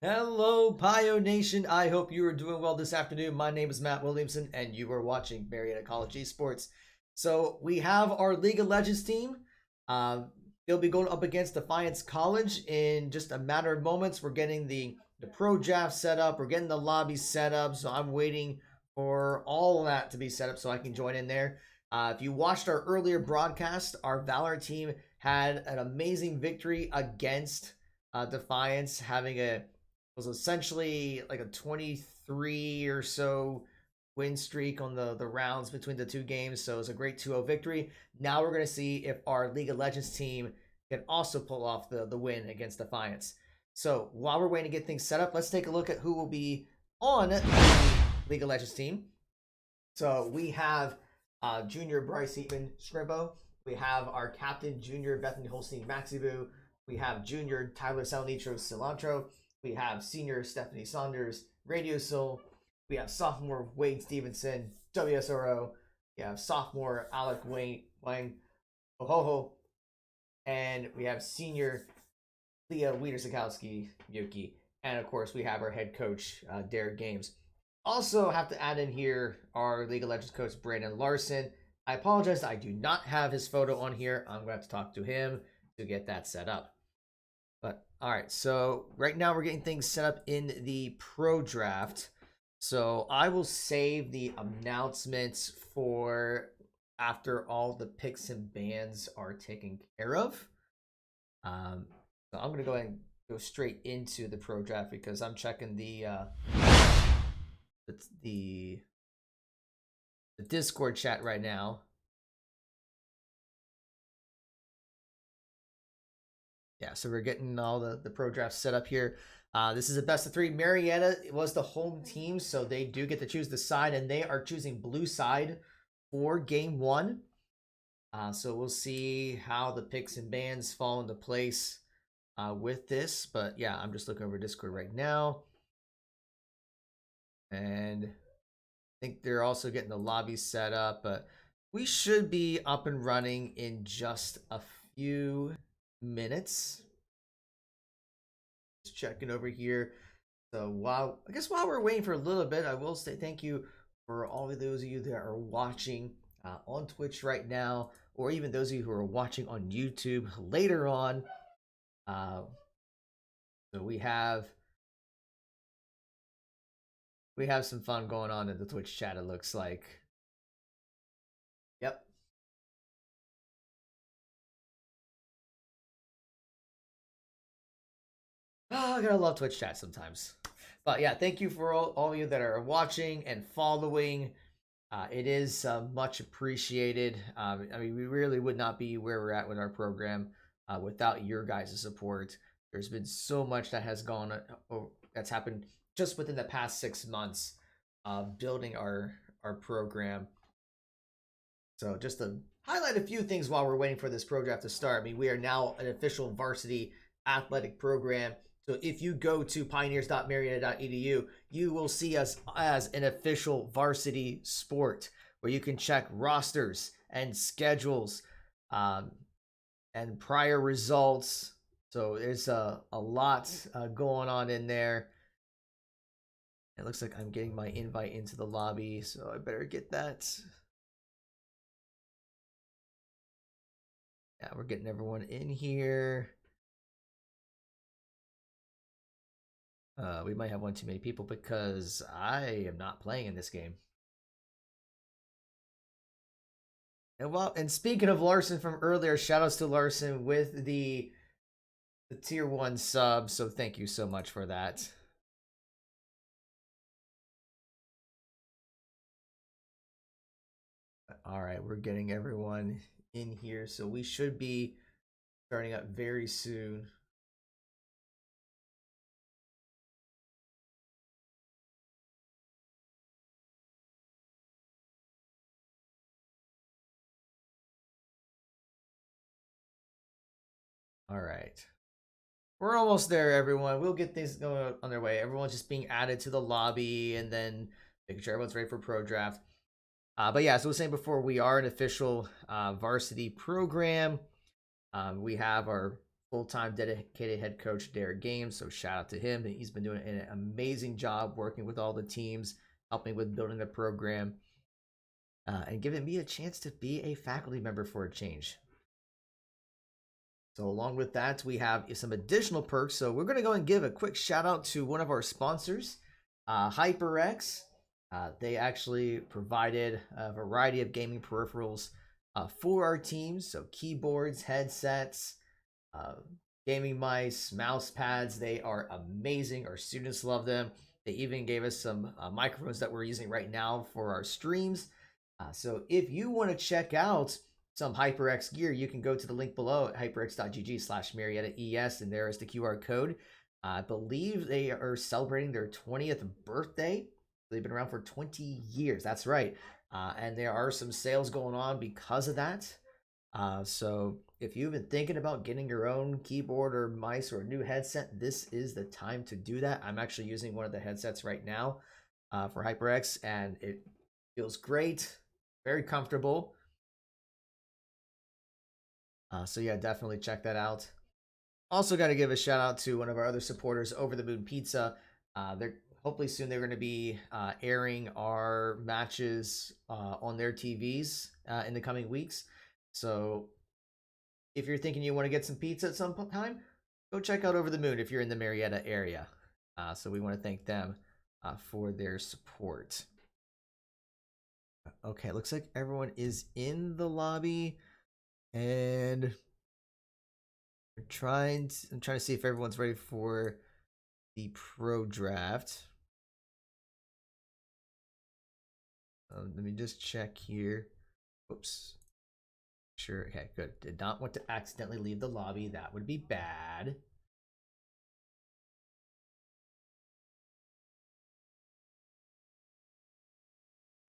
Hello, Pio Nation. I hope you are doing well this afternoon. My name is Matt Williamson, and you are watching Marietta College Esports. So we have our League of Legends team. They'll be going up against Defiance College in just a matter of moments. We're getting the pro draft set up. We're getting the lobby set up. So I'm waiting for all of that to be set up so I can join in there. If you watched our earlier broadcast, our Valor team had an amazing victory against Defiance, having was essentially like a 23 or so win streak on the rounds between the two games. So it was a great 2-0 victory. Now we're going to see if our League of Legends team can also pull off the win against Defiance. So while we're waiting to get things set up, let's take a look at who will be on the League of Legends team. So we have Junior Bryce Eatman Scrimbo. We have our captain, Junior Bethany Holstein Maxibu. We have Junior Tyler Salnitro Cilantro. We have senior Stephanie Saunders, Radio Soul. We have sophomore Wade Stevenson, WSRO. We have sophomore Alec Wang, Ohoho. And we have senior Leah Wiedersakowski, Yuki. And of course, we have our head coach, Derek Games. Also have to add in here our League of Legends coach, Brandon Larson. I apologize, I do not have his photo on here. I'm going to have to talk to him to get that set up. But all right, so right now we're getting things set up in the pro draft. So I will save the announcements for after all the picks and bans are taken care of. So I'm going to go ahead and go straight into the pro draft because I'm checking the Discord chat right now. Yeah, so we're getting all the pro drafts set up here. This is a best of 3. Marietta was the home team, so they do get to choose the side, and they are choosing blue side for game 1. So we'll see how the picks and bans fall into place with this. But yeah, I'm just looking over Discord right now. And I think they're also getting the lobby set up, but we should be up and running in just a few minutes. Just checking over here. So while we're waiting for a little bit, I will say thank you for all of those of you that are watching on Twitch right now, or even those of you who are watching on YouTube later on. So we have some fun going on in the Twitch chat, it looks like. Yep. Oh, I gotta love Twitch chat sometimes. But yeah, thank you for all of you that are watching and following. It is much appreciated. I mean, we really would not be where we're at with our program without your guys' support. There's been so much that has that's happened just within the past 6 months building our program. So just to highlight a few things while we're waiting for this pro draft to start. I mean, we are now an official varsity athletic program. So if you go to pioneers.marietta.edu, you will see us as an official varsity sport where you can check rosters and schedules and prior results. So there's a lot going on in there. It looks like I'm getting my invite into the lobby, so I better get that. Yeah, we're getting everyone in here. We might have one too many people because I am not playing in this game. And speaking of Larson from earlier, shoutouts to Larson with the tier 1 sub. So thank you so much for that. All right, we're getting everyone in here, so we should be starting up very soon. All right. We're almost there, everyone. We'll get things going on their way. Everyone's just being added to the lobby and then making sure everyone's ready for pro draft. But yeah, as I was saying before, we are an official varsity program. We have our full-time dedicated head coach Derek Games. So shout out to him. He's been doing an amazing job working with all the teams, helping with building the program, and giving me a chance to be a faculty member for a change. So along with that, we have some additional perks. So we're going to go and give a quick shout out to one of our sponsors, HyperX. They actually provided a variety of gaming peripherals for our teams. So keyboards, headsets, gaming mice, mouse pads. They are amazing. Our students love them. They even gave us some microphones that we're using right now for our streams. So if you want to check out some HyperX gear, you can go to the link below at hyperx.gg/MariettaES, and there is the QR code. I believe they are celebrating their 20th birthday. They've been around for 20 years. That's right. And there are some sales going on because of that. So if you've been thinking about getting your own keyboard or mice or a new headset, this is the time to do that. I'm actually using one of the headsets right now for HyperX, and it feels great, very comfortable. So yeah, definitely check that out. Also got to give a shout out to one of our other supporters, Over the Moon Pizza. They're hopefully soon they're going to be airing our matches on their TVs in the coming weeks. So if you're thinking you want to get some pizza at some time, go check out Over the Moon if you're in the Marietta area. So we want to thank them for their support. Okay, looks like everyone is in the lobby, and I'm trying to see if everyone's ready for the pro draft. Let me just check here. Oops. Sure. Okay, good. Did not want to accidentally leave the lobby. That would be bad.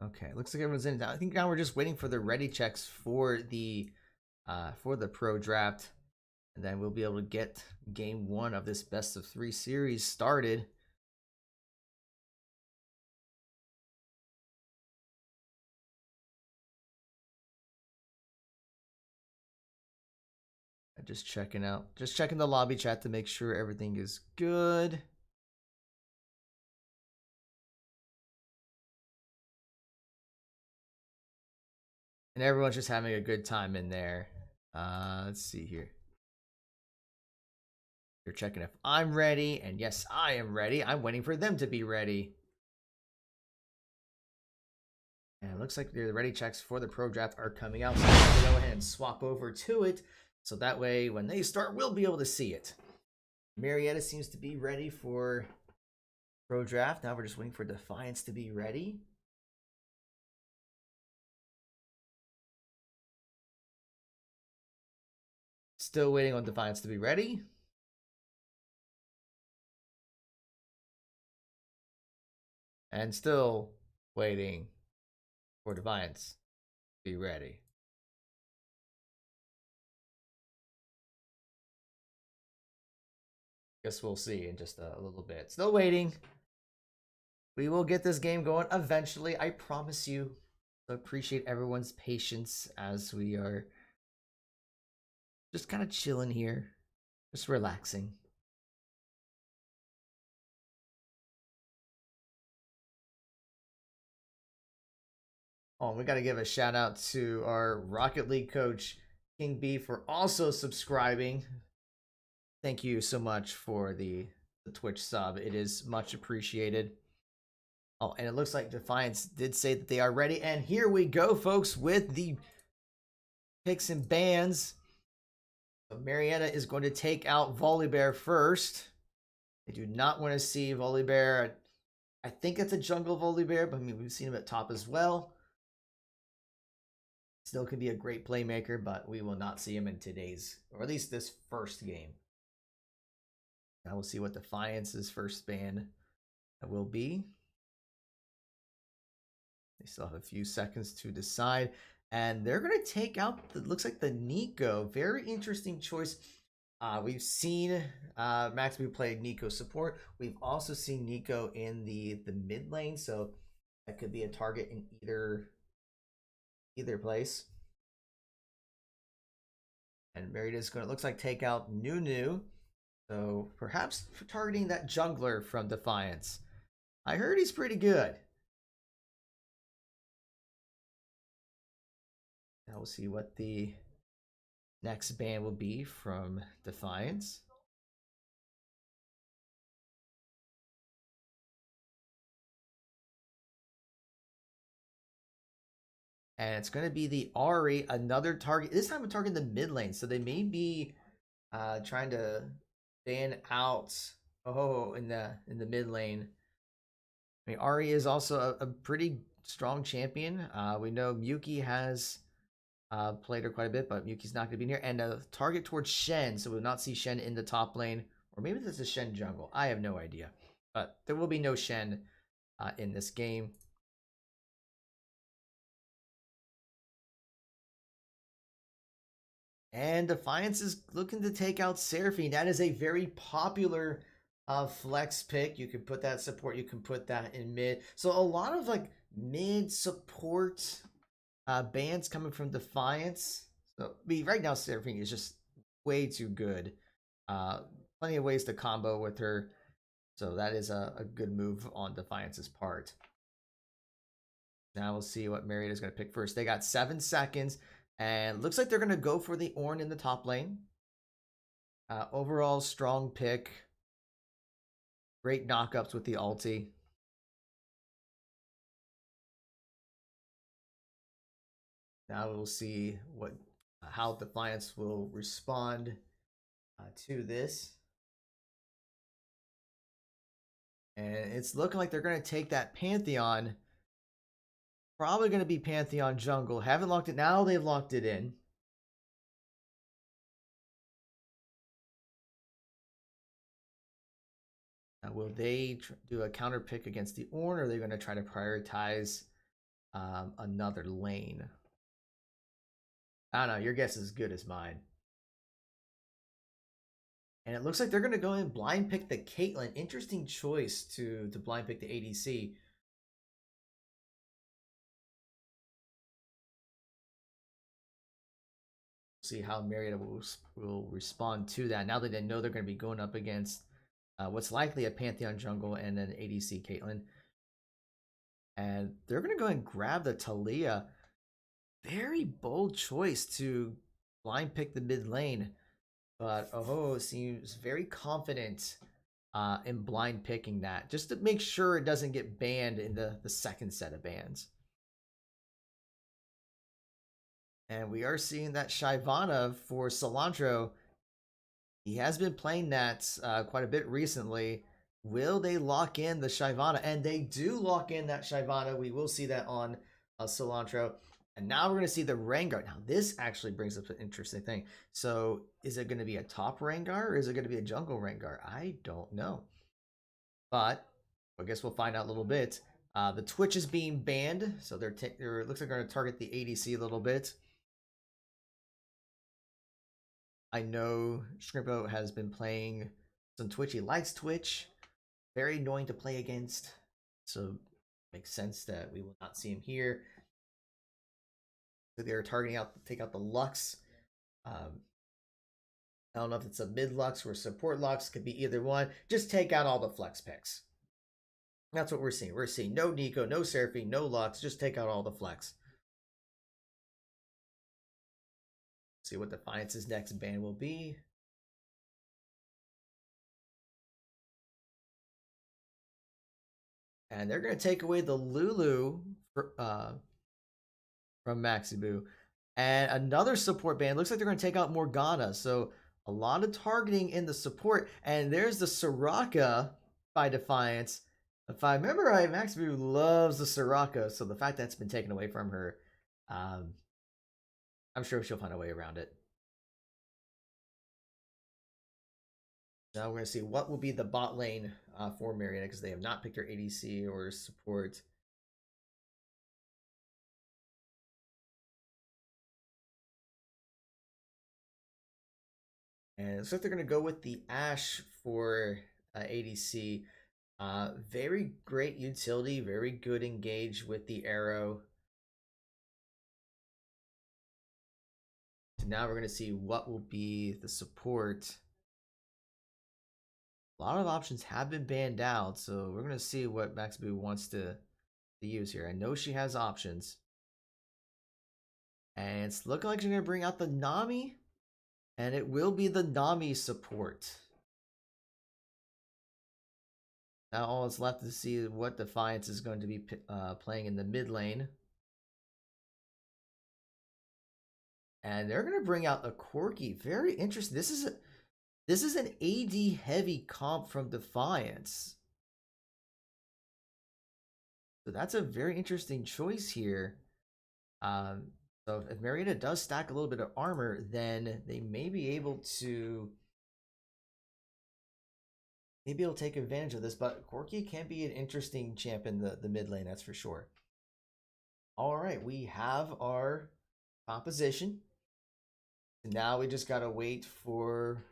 Okay, looks like everyone's in. I think now we're just waiting for the ready checks for the pro draft, and then we'll be able to get game 1 of this best of 3 series started. Just checking the lobby chat to make sure everything is good. And everyone's just having a good time in there. Let's see here. You're checking if I'm ready, and yes, I am ready. I'm waiting for them to be ready. And it looks like the ready checks for the pro draft are coming out. So I'm going to go ahead and swap over to it. So that way, when they start, we'll be able to see it. Marietta seems to be ready for pro draft. Now we're just waiting for Defiance to be ready. Still waiting on Defiance to be ready. And still waiting for Defiance to be ready. Guess we'll see in just a little bit. Still waiting. We will get this game going eventually, I promise you. So appreciate everyone's patience as we are just kind of chilling here, just relaxing. Oh, we got to give a shout out to our Rocket League coach, King B, for also subscribing. Thank you so much for the Twitch sub. It is much appreciated. Oh, and it looks like Defiance did say that they are ready. And here we go, folks, with the picks and bans. So Marietta is going to take out Volibear first. They do not want to see Volibear. I think it's a jungle Volibear, but I mean, we've seen him at top as well. Still could be a great playmaker, but we will not see him in today's, or at least this first game. Now we'll see what Defiance's first ban will be. They still have a few seconds to decide. And they're going to take out, it looks like the Nico. Very interesting choice. We've seen Max B play Nico support. We've also seen Nico in the mid lane. So that could be a target in either place. And Marietta's going to, looks like, take out Nunu. So perhaps targeting that jungler from Defiance. I heard he's pretty good. Now we'll see what the next ban will be from Defiance. And it's going to be the Ari, another target. This time I'm targeting the mid lane. So they may be trying to ban out in the mid lane. I mean, Ari is also a pretty strong champion. We know Miyuki has played her quite a bit, but Miyuki's not going to be in here. And a target towards Shen, so we'll not see Shen in the top lane. Or maybe this is Shen jungle. I have no idea. But there will be no Shen in this game. And Defiance is looking to take out Seraphine. That is a very popular flex pick. You can put that support. You can put that in mid. So a lot of like mid support bans coming from Defiance. So I mean, right now Seraphine is just way too good. Plenty of ways to combo with her. So that is a good move on Defiance's part. Now we'll see what Marietta is going to pick first. They got 7 seconds. And looks like they're going to go for the Ornn in the top lane. Overall, strong pick. Great knockups with the ulti. Now we'll see how Defiance will respond to this. And it's looking like they're going to take that Pantheon. Probably going to be Pantheon jungle. Haven't locked it. Now they've locked it in. Now, will they do a counter pick against the Ornn, or are they going to try to prioritize another lane? I don't know. Your guess is as good as mine. And it looks like they're going to go and blind pick the Caitlyn. Interesting choice to blind pick the ADC. See how Marietta will respond to that. Now that they know they're going to be going up against what's likely a Pantheon jungle and an ADC Caitlyn. And they're going to go and grab the Talia. Very bold choice to blind pick the mid lane. But seems very confident in blind picking that. Just to make sure it doesn't get banned in the second set of bans. And we are seeing that Shyvana for Cilantro. He has been playing that quite a bit recently. Will they lock in the Shyvana? And they do lock in that Shyvana. We will see that on Cilantro. And now we're going to see the Rengar. Now, this actually brings up an interesting thing. So, is it going to be a top Rengar or is it going to be a jungle Rengar? I don't know. But I guess we'll find out a little bit. The Twitch is being banned. So, it looks like they're going to target the ADC a little bit. I know Shrimpo has been playing some Twitch. He likes Twitch. Very annoying to play against. So makes sense that we will not see him here. So they're targeting take out the Lux. I don't know if it's a mid Lux or support Lux. Could be either one. Just take out all the flex picks. That's what we're seeing. We're seeing no Nico, no Seraphine, no Lux. Just take out all the flex. See what Defiance's next ban will be. And they're going to take away the Lulu from Maxibu. And another support ban. Looks like they're going to take out Morgana. So a lot of targeting in the support. And there's the Soraka by Defiance. If I remember right, Maxibu loves the Soraka. So the fact that's been taken away from her, I'm sure she'll find a way around it. Now we're going to see what will be the bot lane for Marietta, because they have not picked their ADC or support. And so they're going to go with the Ashe for ADC. Very great utility, very good engage with the arrow. So now we're going to see what will be the support. A lot of options have been banned out, so we're going to see what Max Boo wants to use here. I know she has options. And it's looking like she's going to bring out the Nami. And it will be the Nami support. Now all that's left to see what Defiance is going to be playing in the mid lane. And they're going to bring out a Corki. Very interesting. This is an AD heavy comp from Defiance. So that's a very interesting choice here. So if Marietta does stack a little bit of armor, then they may be able to take advantage of this. But Corki can be an interesting champ in the mid lane, that's for sure. All right, we have our composition. Now we just gotta wait for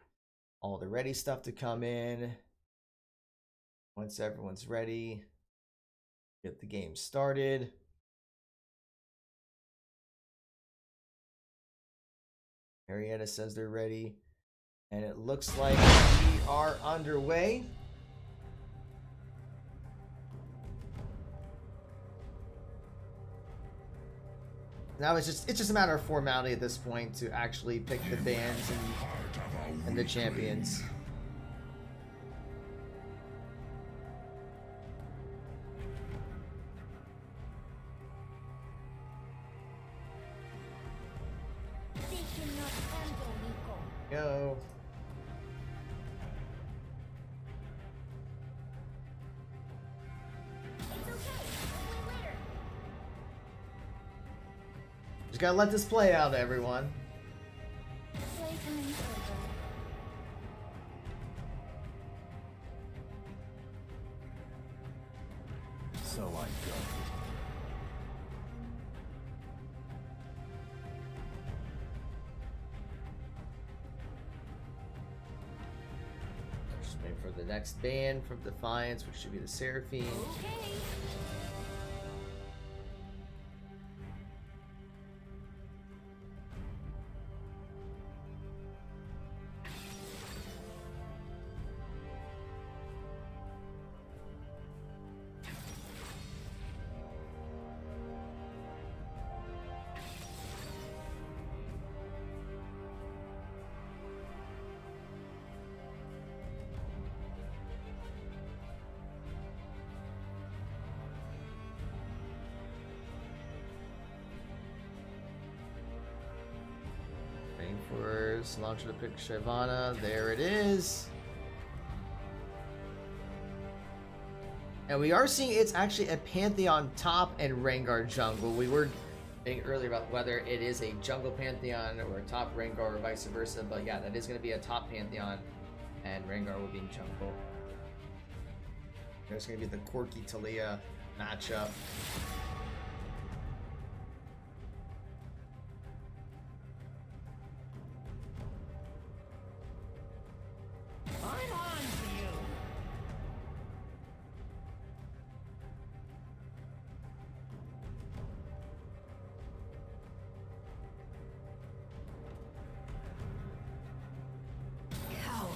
all the ready stuff to come in. Once everyone's ready, get the game started. Marietta says they're ready, and it looks like we are underway. Now it's just a matter of formality at this point to actually pick the bans and the champions. Go. Just gotta let this play out, everyone. So I go. Just waiting for the next ban from Defiance, which should be the Seraphine. Okay. Waiting for Cilantro to pick Shyvana. There it is. And we are seeing it's actually a Pantheon top and Rengar jungle. We were debating earlier about whether it is a jungle Pantheon or a top Rengar or vice versa. But yeah, that is going to be a top Pantheon and Rengar will be in jungle. There's going to be the Corki Talia matchup. I'm on to you. Coward,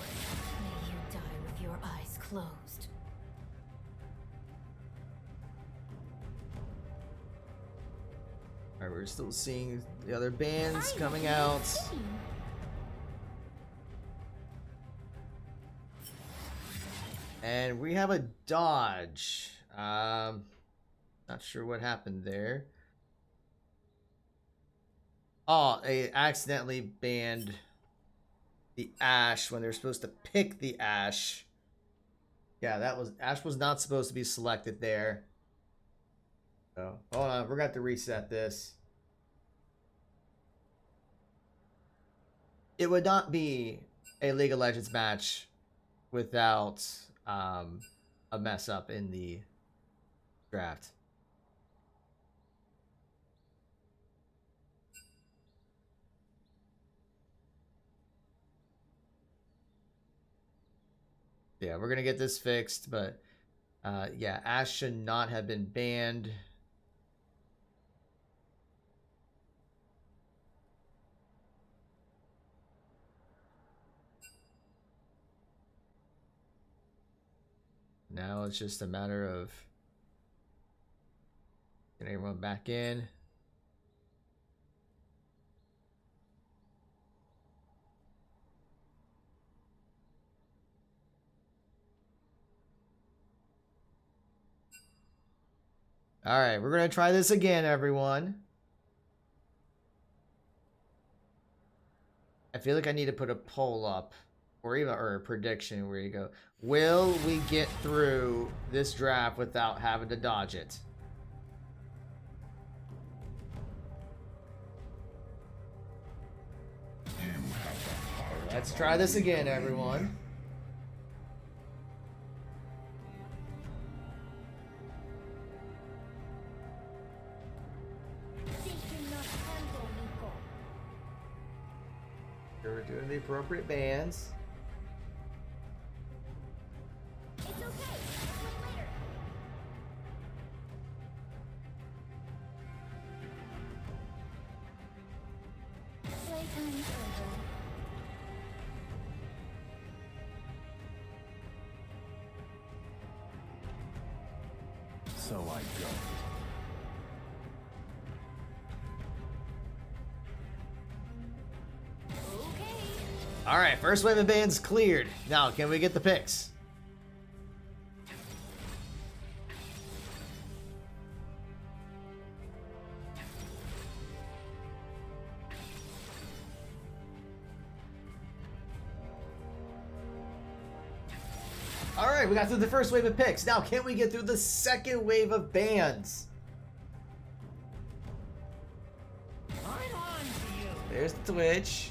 may you die with your eyes closed. Alright, we're still seeing the other bands coming out. And we have a dodge. Not sure what happened there. Oh, they accidentally banned the Ashe when they're supposed to pick the Ashe. Yeah, Ashe was not supposed to be selected there. So, hold on, we're going to have to reset this. It would not be a League of Legends match without a mess up in the draft. Yeah, we're gonna get this fixed, but yeah, Ashe should not have been banned. now it's just a matter of getting everyone back in. All right, we're going to try this again, everyone. I feel like I need to put a poll up or even a prediction where you go. Will we get through this draft without having to dodge it? Let's try this again, everyone. We're doing the appropriate bands. It's okay. I'll play later. Playtime's over. So I go. All right, first wave of bands cleared. Now, can we get the picks? All right, we got through the first wave of picks. Now, can we get through the second wave of bands? I'm on to you. There's the Twitch.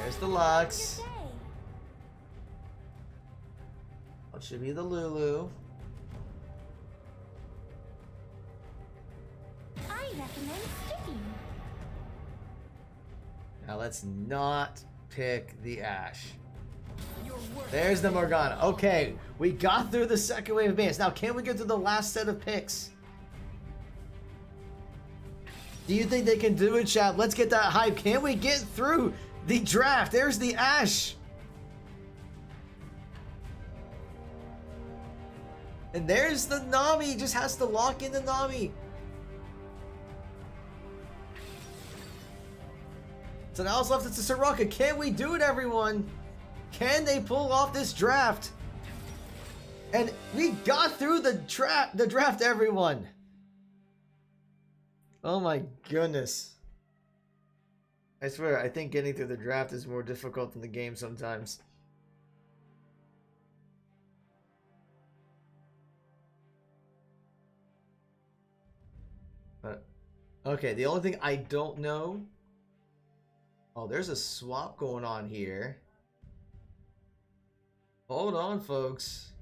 There's the Lux. What should be the Lulu? I recommend skipping. Now let's not pick the Ash. There's the Morgana. Okay, we got through the second wave of bands. Now can we get to the last set of picks? Do you think they can do it, chat? Let's get that hype. Can we get through the draft? There's the Ash. And there's the Nami. Just has to lock in the Nami. So now it's left to Soraka. Can we do it, everyone? Can they pull off this draft? And we got through the draft, everyone. Oh my goodness. I swear, I think getting through the draft is more difficult than the game sometimes. Okay, the only thing I don't know... Oh, there's a swap going on here. Hold on, folks.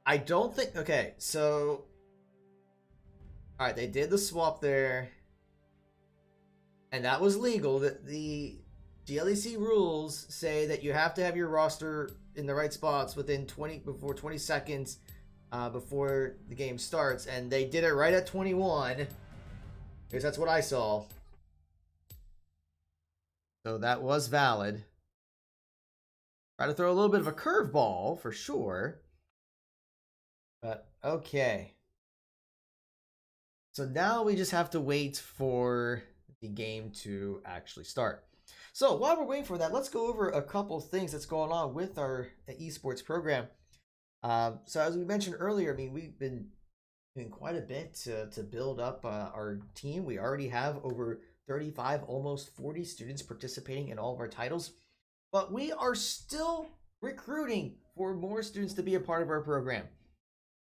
I don't think... Okay, so... Alright, they did the swap there. And that was legal. The GLEC rules say that you have to have your roster in the right spots within 20 seconds before the game starts. And they did it right at 21. Because that's what I saw. So that was valid. Try to throw a little bit of a curveball for sure. But okay. So now we just have to wait for the game to actually start. So while we're waiting for that, let's go over a couple things that's going on with our esports program. So as we mentioned earlier, I mean, we've been doing quite a bit to build up our team. We already have over 35, almost 40 students participating in all of our titles. But we are still recruiting for more students to be a part of our program.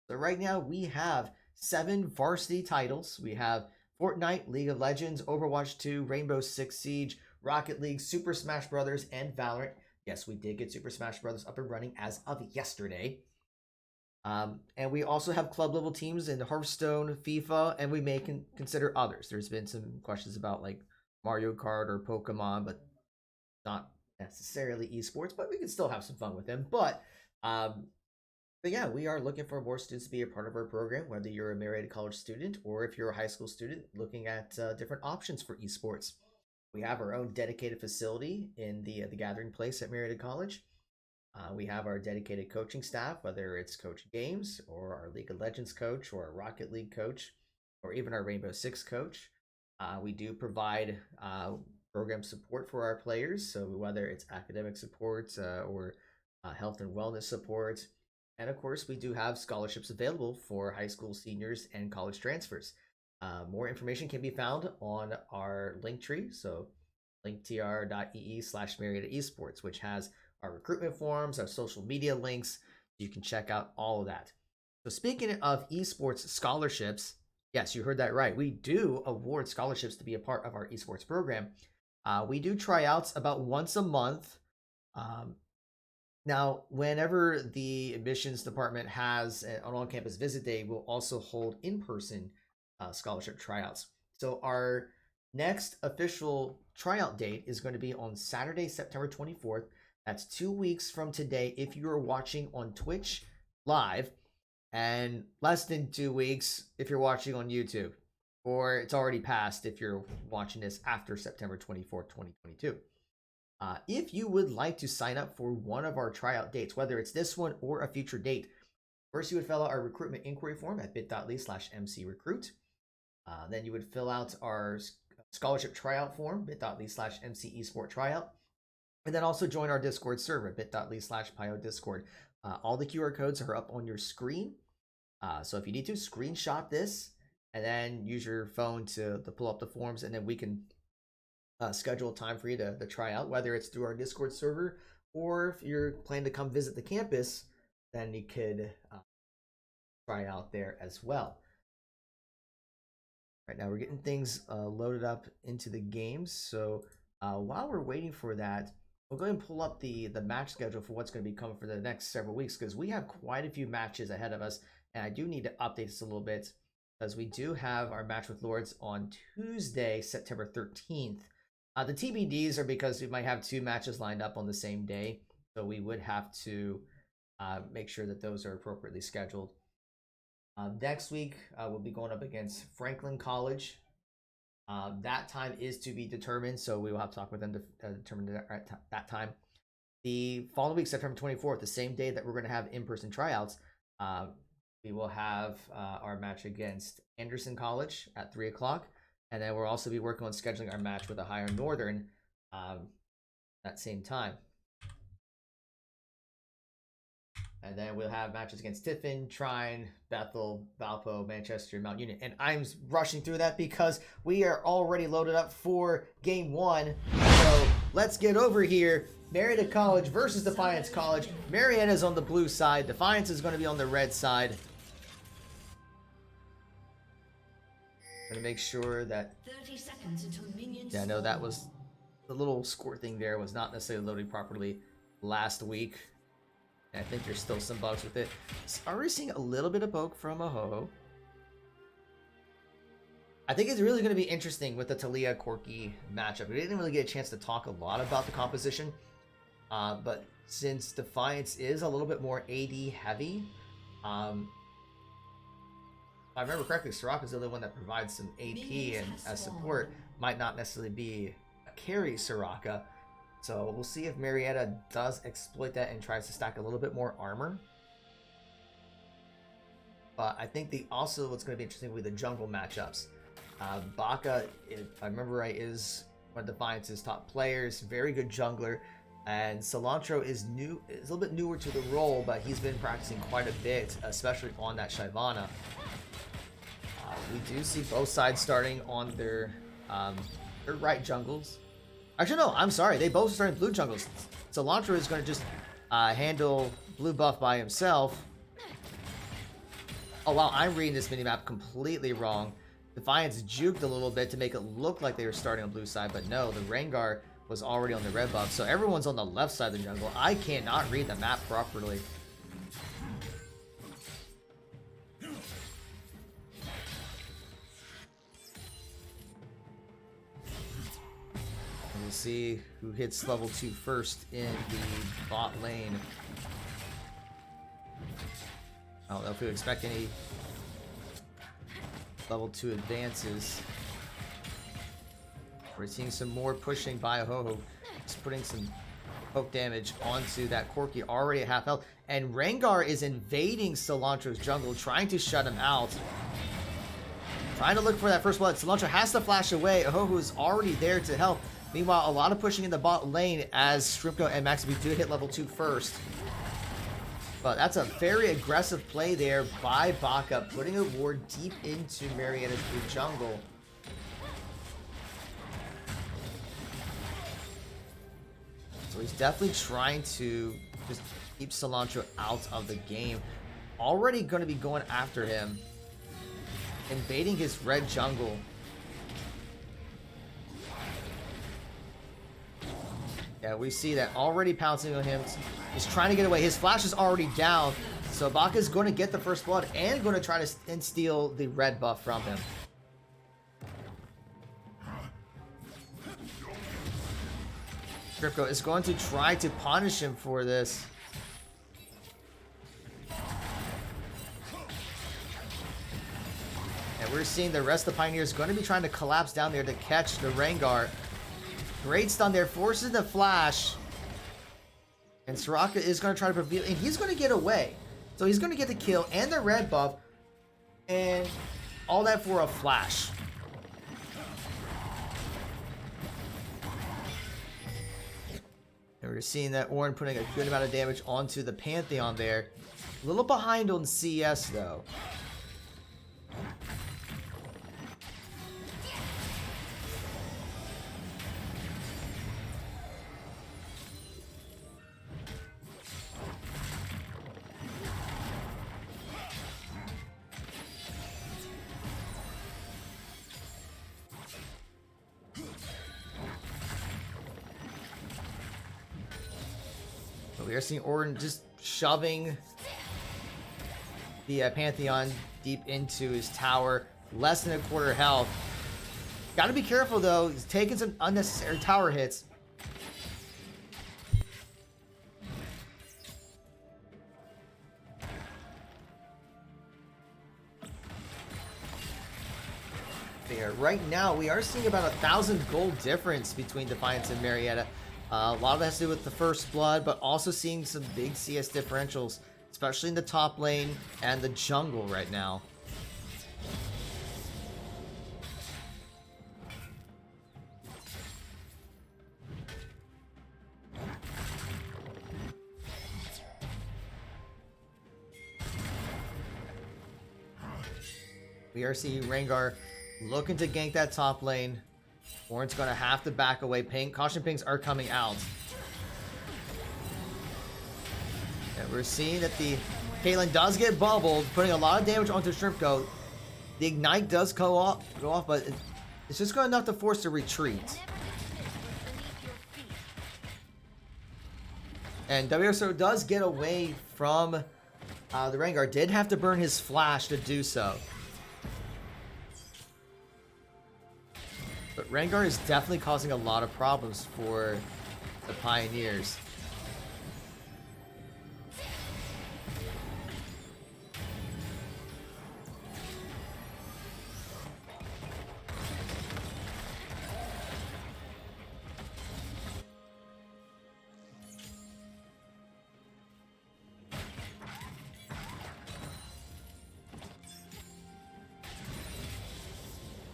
So right now we have 7 varsity titles. We have Fortnite, League of Legends, Overwatch 2, Rainbow Six Siege, Rocket League, Super Smash Bros., and Valorant. Yes, we did get Super Smash Bros. Up and running as of yesterday. And we also have club level teams in Hearthstone, FIFA, and we may consider others. There's been some questions about like Mario Kart or Pokemon, but not necessarily esports, but we can still have some fun with them. But But yeah, we are looking for more students to be a part of our program, whether you're a Marietta College student or if you're a high school student looking at different options for esports. We have our own dedicated facility in the Gathering Place at Marietta College. We have our dedicated coaching staff, whether it's Coach Games or our League of Legends coach or our Rocket League coach or even our Rainbow Six coach. We do provide program support for our players, so whether it's academic support or health and wellness support. And of course, we do have scholarships available for high school seniors and college transfers. More information can be found on our link tree, so linktr.ee/Marietta Esports, which has our recruitment forms, our social media links. You can check out all of that. So speaking of esports scholarships, yes, you heard that right. We do award scholarships to be a part of our esports program. We do tryouts about once a month. Now, whenever the admissions department has an on-campus visit day, we'll also hold in-person scholarship tryouts. So our next official tryout date is going to be on Saturday, September 24th. That's 2 weeks from today if you are watching on Twitch live, and less than 2 weeks if you're watching on YouTube, or it's already passed if you're watching this after September 24th, 2022. If you would like to sign up for one of our tryout dates, whether it's this one or a future date, first you would fill out our recruitment inquiry form at bit.ly/mcrecruit. Then you would fill out our scholarship tryout form, bit.ly/mcesporttryout. And then also join our Discord server, bit.ly/pyodiscord. All the QR codes are up on your screen. So if you need to, screenshot this and then use your phone to pull up the forms, and then we can schedule a time for you to try out, whether it's through our Discord server or if you're planning to come visit the campus, then you could try out there as well. Right now we're getting things loaded up into the games. So while we're waiting for that, we'll go ahead and pull up the match schedule for what's going to be coming for the next several weeks, because we have quite a few matches ahead of us, and I do need to update this a little bit because we do have our match with Lords on Tuesday, September 13th. The TBDs are because we might have 2 matches lined up on the same day, so we would have to make sure that those are appropriately scheduled. Next week, we'll be going up against Franklin College. That time is to be determined, so we will have to talk with them to determine that time. The following week, September 24th, the same day that we're going to have in-person tryouts, we will have our match against Anderson College at 3 o'clock. And then we'll also be working on scheduling our match with Ohio Northern that same time. And then we'll have matches against Tiffin, Trine, Bethel, Valpo, Manchester, and Mount Union. And I'm rushing through that because we are already loaded up for game 1. So let's get over here. Marietta College versus Defiance College. Marietta's on the blue side. Defiance is going to be on the red side. Gonna make sure that 30 seconds until minions. Yeah, no, that was the little score thing there was not necessarily loading properly last week. And I think there's still some bugs with it. Already seeing a little bit of poke from Aho. I think it's really going to be interesting with the Talia Corky matchup. We didn't really get a chance to talk a lot about the composition, but since Defiance is a little bit more AD heavy, if I remember correctly, Soraka's the only one that provides some AP and as support, might not necessarily be a carry Soraka. So we'll see if Marietta does exploit that and tries to stack a little bit more armor. But I think what's going to be interesting will be the jungle matchups. Baka, if I remember right, is one of Defiance's top players, very good jungler. And Cilantro is a little bit newer to the role, but he's been practicing quite a bit, especially on that Shyvana. We do see both sides starting on their right jungles. Actually, no, I'm sorry. They both starting blue jungles. Cilantro is going to just handle blue buff by himself. Oh, wow, I'm reading this minimap completely wrong. Defiance juked a little bit to make it look like they were starting on blue side, but no, the Rengar was already on the red buff, so everyone's on the left side of the jungle. I cannot read the map properly. We'll see who hits level 2 first in the bot lane. I don't know if we expect any level 2 advances. We're seeing some more pushing by Ho-Ho. Just putting some poke damage onto that Corki already at half health. And Rengar is invading Cilantro's jungle, trying to shut him out. Trying to look for that first blood. Cilantro has to flash away. Ho-Ho is already there to help. Meanwhile, a lot of pushing in the bot lane as Shrimpko and Maxi do hit level 2 first. But that's a very aggressive play there by Baka, putting a ward deep into Marietta's blue jungle. So he's definitely trying to just keep Cilantro out of the game. Already going to be going after him. Invading his red jungle. Yeah, we see that already pouncing on him. He's trying to get away. His flash is already down. So Baka's going to get the first blood and going to try to steal the red buff from him. Crypto is going to try to punish him for this. And we're seeing the rest of the Pioneers going to be trying to collapse down there to catch the Rengar. Great stun there, forces the flash. And Soraka is going to try to reveal, and he's going to get away. So he's going to get the kill and the red buff. And all that for a flash. And we're seeing that Ornn putting a good amount of damage onto the Pantheon there. A little behind on CS though. We are seeing Ornn just shoving the Pantheon deep into his tower. Less than a quarter health. Gotta be careful though. He's taking some unnecessary tower hits. There. Right now, we are seeing about 1,000 gold difference between Defiance and Marietta. A lot of that has to do with the first blood, but also seeing some big CS differentials, especially in the top lane and the jungle right now. We are seeing Rengar looking to gank that top lane. Ornn's going to have to back away. Caution pings are coming out. And we're seeing that the Caitlyn does get bubbled, putting a lot of damage onto Shrimpko. The Ignite does go off, but it's just good enough to force a retreat. And WSO does get away from the Rengar. Did have to burn his flash to do so. But Rengar is definitely causing a lot of problems for the Pioneers.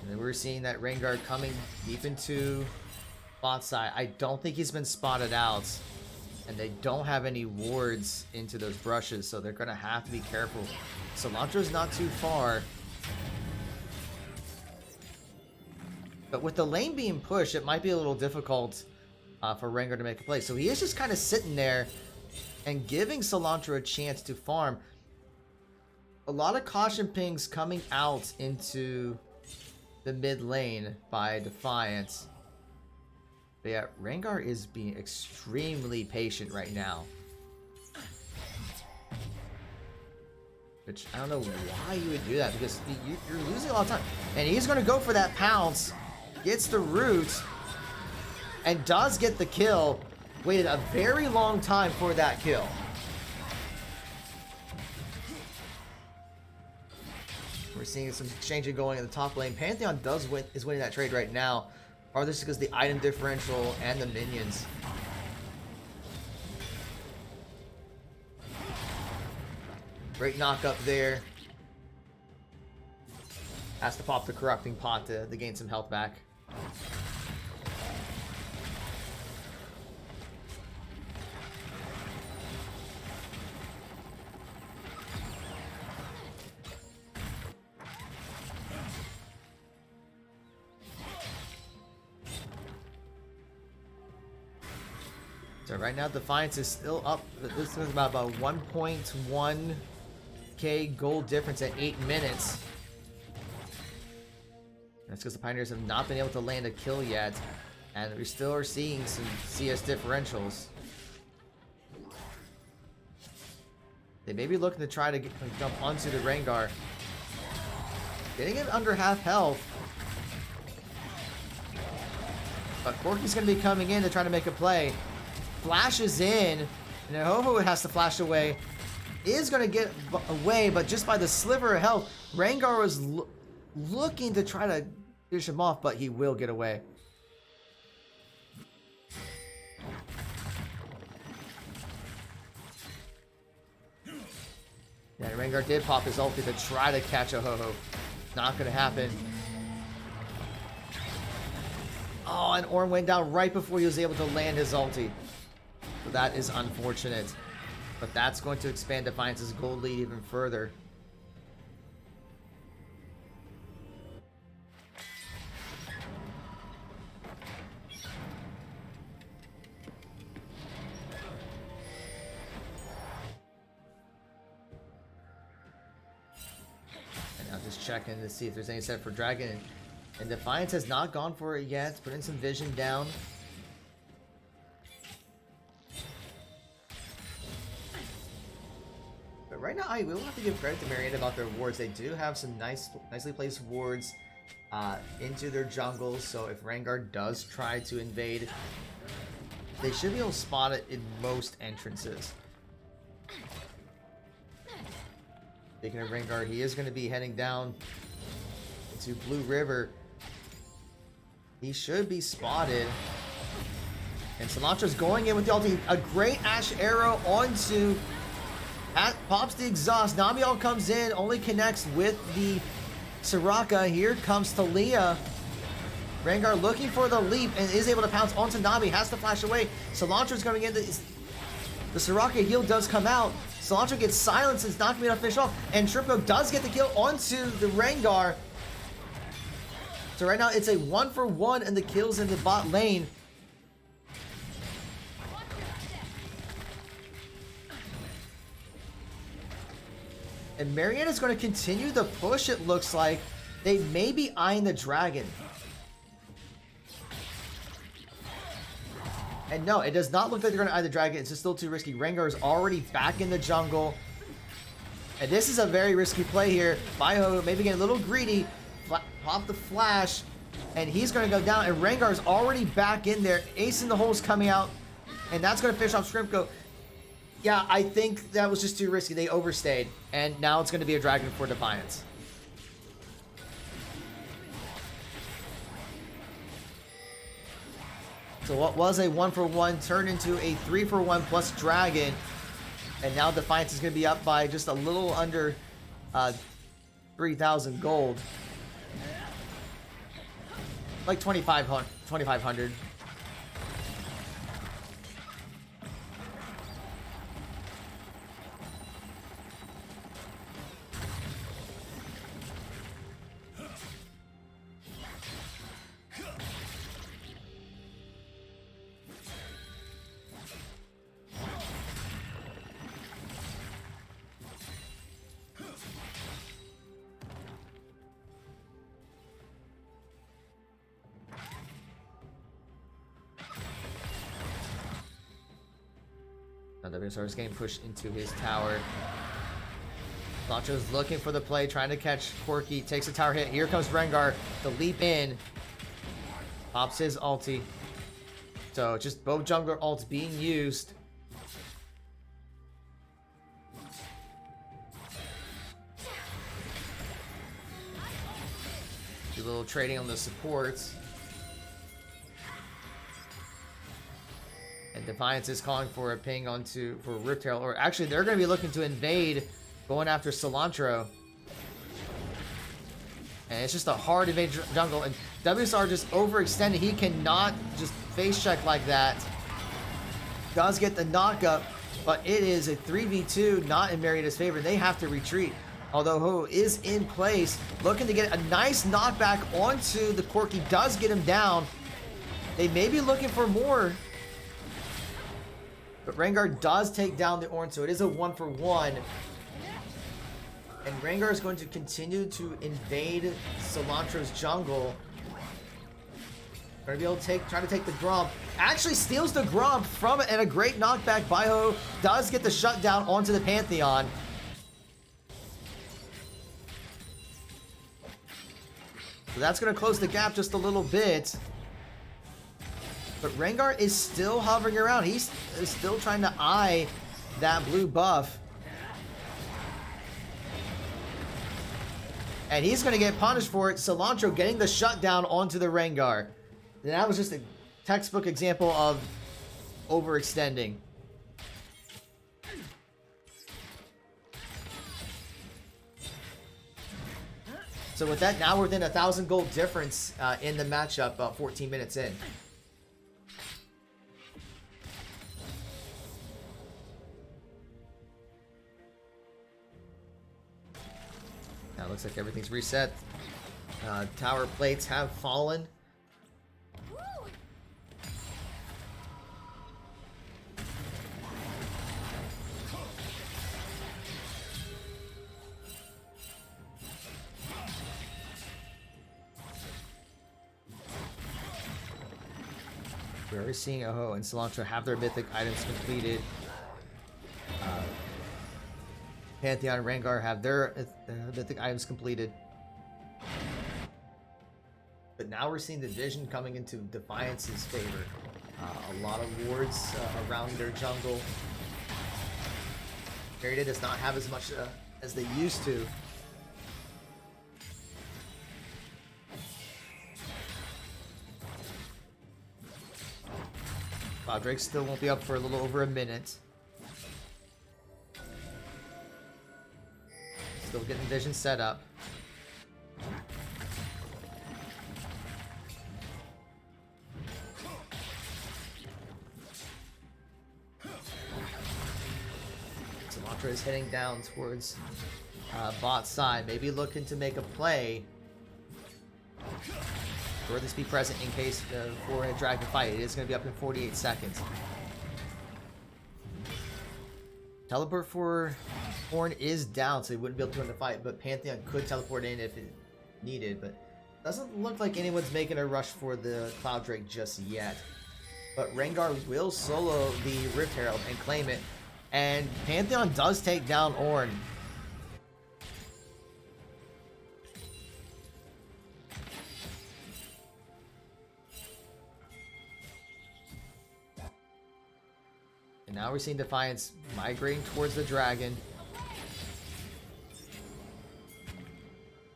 And then we're seeing that Rengar coming deep into bot side. I don't think he's been spotted out. And they don't have any wards into those brushes, so they're going to have to be careful. Cilantro's not too far. But with the lane being pushed, it might be a little difficult for Rengar to make a play. So he is just kind of sitting there and giving Cilantro a chance to farm. A lot of caution pings coming out into the mid lane by Defiance. But yeah, Rengar is being extremely patient right now. Which, I don't know why you would do that, because you're losing a lot of time. And he's going to go for that pounce. Gets the root. And does get the kill. Waited a very long time for that kill. We're seeing some exchanging going in the top lane. Pantheon is winning that trade right now. Or this is because the item differential and the minions. Great knock up there. Has to pop the corrupting pot to gain some health back. So right now Defiance is still up. This is about 1.1k gold difference at 8 minutes. That's because the Pioneers have not been able to land a kill yet. And we still are seeing some CS differentials. They may be looking to try to jump onto the Rengar. Getting it under half health. But Corki's going to be coming in to try to make a play. Flashes in, and Ho-Ho has to flash away. Is going to get away, but just by the sliver of health, Rengar was looking to try to finish him off, but he will get away. Yeah, Rengar did pop his ulti to try to catch a Ho-Ho. Not going to happen. Oh, and Ornn went down right before he was able to land his ulti. So that is unfortunate. But that's going to expand Defiance's gold lead even further. And now just checking to see if there's any set for Dragon. And Defiance has not gone for it yet. Putting some vision down. But right now, I will have to give credit to Marietta about their wards. They do have some nicely placed wards into their jungles. So if Rengar does try to invade, they should be able to spot it in most entrances. Speaking of Rengar, he is going to be heading down into Blue River. He should be spotted. And Cilantro's going in with the ulti. A great Ash Arrow onto... pops the exhaust. Namiel comes in, only connects with the Soraka. Here comes Talia. Rengar looking for the leap and is able to pounce onto Nami. Has to flash away. Cilantro's coming in. The Soraka heal does come out. Cilantro gets silenced. It's not going to be enough to finish off. And Tripko does get the kill onto the Rengar. So right now it's a 1-for-1 and the kills in the bot lane. And Marietta's going to continue the push, it looks like. They may be eyeing the dragon. And no, it does not look like they're going to eye the dragon. It's just still too risky. Rengar is already back in the jungle. And this is a very risky play here. Ho maybe getting a little greedy. Pop the flash. And he's going to go down. And Rengar is already back in there. Ace in the hole's coming out. And that's going to finish off Shrimpko. Yeah, I think that was just too risky. They overstayed. And now it's going to be a dragon for Defiance. So what was a 1-for-1 turned into a 3-for-1 plus dragon. And now Defiance is going to be up by just a little under 3,000 gold. Like 2,500. Now WSR is getting pushed into his tower. Cilantro's looking for the play, trying to catch Corki. Takes a tower hit. Here comes Rengar. The leap in. Pops his ulti. So just both jungler ults being used. Do a little trading on the supports. And Defiance is calling for a ping onto for Riptail, or actually they're going to be looking to invade, going after Cilantro. And it's just a hard invade jungle, and WSR just overextended. He cannot just face check like that. Does get the knockup, but it is a 3v2, not in Marietta's favor. They have to retreat. Although Ho is in place, looking to get a nice knockback onto the Corki. Does get him down. They may be looking for more. But Rengar does take down the Ornn, so it is a 1-for-1. And Rengar is going to continue to invade Cilantro's jungle. Gonna be able to try to take the Gromp. Actually steals the Gromp from it, and a great knockback by Ho. Does get the shutdown onto the Pantheon. So that's gonna close the gap just a little bit. But Rengar is still hovering around. He's still trying to eye that blue buff. And he's going to get punished for it. Cilantro getting the shutdown onto the Rengar. And that was just a textbook example of overextending. So with that, now we're within 1,000 gold difference in the matchup about 14 minutes in. Now it looks like everything's reset. Tower plates have fallen. We're already seeing Ho and Cilantro have their mythic items completed. Pantheon and Rengar have their mythic items completed. But now we're seeing the division coming into Defiance's favor. A lot of wards around their jungle. Marietta does not have as much as they used to. Wow, Drake still won't be up for a little over a minute. Still getting vision set up. Cilantro is heading down towards bot side, maybe looking to make a play. Or this be present in case for a dragon fight. It is going to be up in 48 seconds. Teleport for Ornn is down, so he wouldn't be able to win the fight, but Pantheon could teleport in if it needed, but doesn't look like anyone's making a rush for the Cloud Drake just yet. But Rengar will solo the Rift Herald and claim it, and Pantheon does take down Ornn. And now we're seeing Defiance migrating towards the dragon.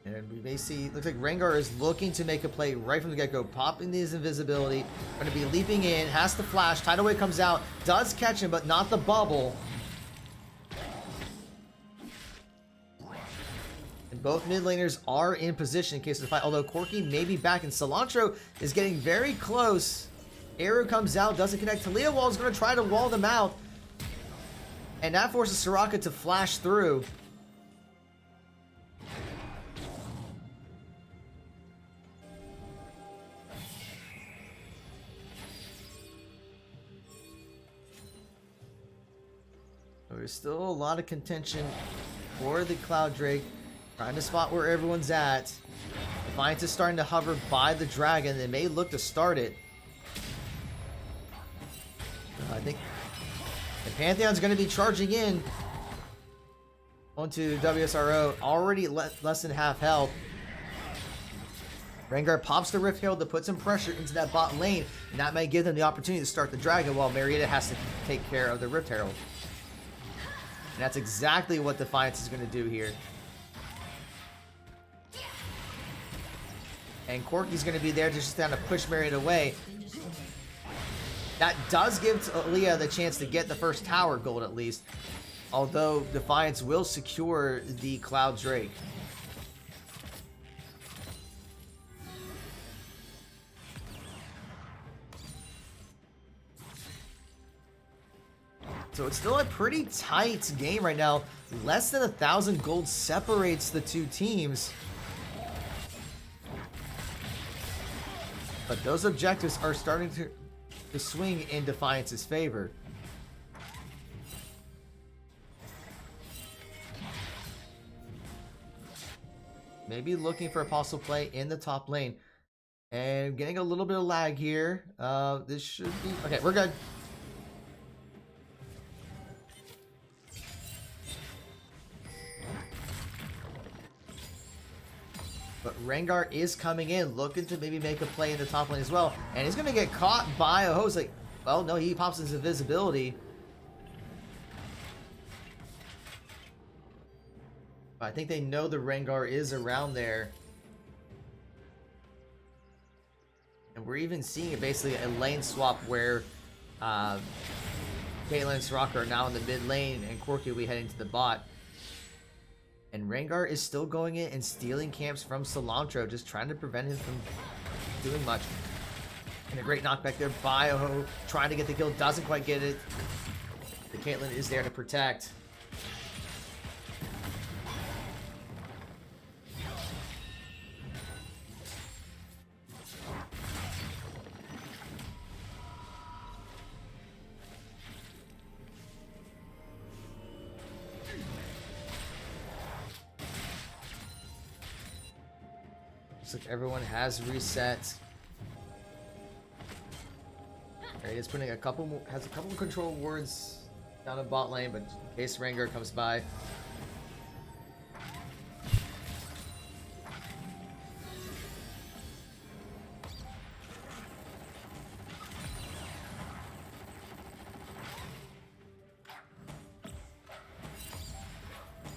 And we may see, looks like Rengar is looking to make a play right from the get-go, popping his invisibility, going to be leaping in, has the flash, Tidal Wave comes out, does catch him, but not the bubble. And both mid laners are in position in case of the fight, although Corki may be back, and Cilantro is getting very close. Arrow comes out, doesn't connect. Talia Wall is going to try to wall them out. And that forces Soraka to flash through. There's still a lot of contention for the Cloud Drake. Trying to spot where everyone's at. Defiance is starting to hover by the dragon. They may look to start it. I think the Pantheon's going to be charging in onto WSRO. Already less than half health. Rengar pops the Rift Herald to put some pressure into that bot lane, and that may give them the opportunity to start the dragon while Marietta has to take care of the Rift Herald. And that's exactly what Defiance is going to do here. And Corky's going to be there to just kind of push Marietta away. That does give Aaliyah the chance to get the first tower gold at least. Although Defiance will secure the Cloud Drake. So it's still a pretty tight game right now. Less than 1,000 gold separates the two teams. But those objectives are starting to swing in Defiance's favor. Maybe looking for a possible play in the top lane. And getting a little bit of lag here. This should be... Okay, we're good. But Rengar is coming in, looking to maybe make a play in the top lane as well. And he's going to get caught by a host. Like, well, no, he pops his invisibility. But I think they know the Rengar is around there. And we're even seeing it basically a lane swap where Caitlyn and Soraka are now in the mid lane and Corky will be heading to the bot. And Rengar is still going in and stealing camps from Cilantro, just trying to prevent him from doing much. And a great knockback there by Oho, trying to get the kill, doesn't quite get it. The Caitlyn is there to protect. Looks like everyone has reset. Alright, he's putting a couple more, has a couple of control wards down in bot lane, but in case Rengar comes by.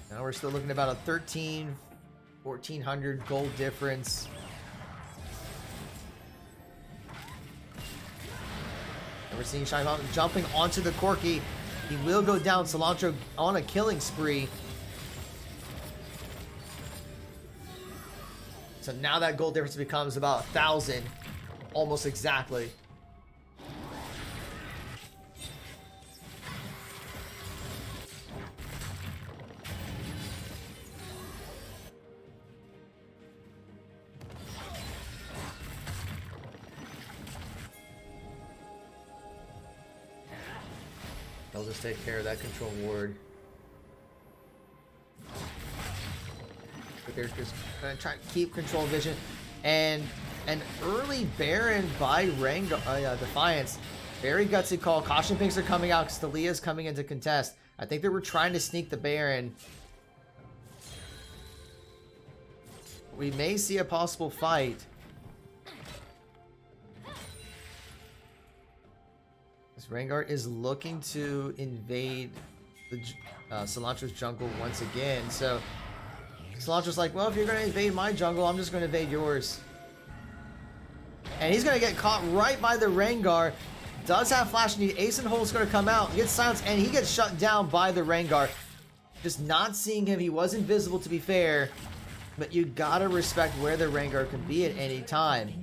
Now we're still looking at about a 1,400 gold difference. And we're seeing Shine Mountain jumping onto the Corky. He will go down. Cilantro on a killing spree. So now that gold difference becomes about 1,000. Almost exactly. They'll just take care of that control ward. But they're just gonna try to keep control vision. And an early Baron by Defiance. Very gutsy call. Caution pings are coming out because Thalia's coming in to contest. I think they were trying to sneak the Baron. We may see a possible fight. Rengar is looking to invade the Cilantro's jungle once again. So Cilantro's like, well, if you're going to invade my jungle, I'm just going to invade yours. And he's going to get caught right by the Rengar. Does have flash need. Ace and Hole's going to come out, gets silenced, and he gets shut down by the Rengar. Just not seeing him. He was invisible, to be fair. But you got to respect where the Rengar can be at any time.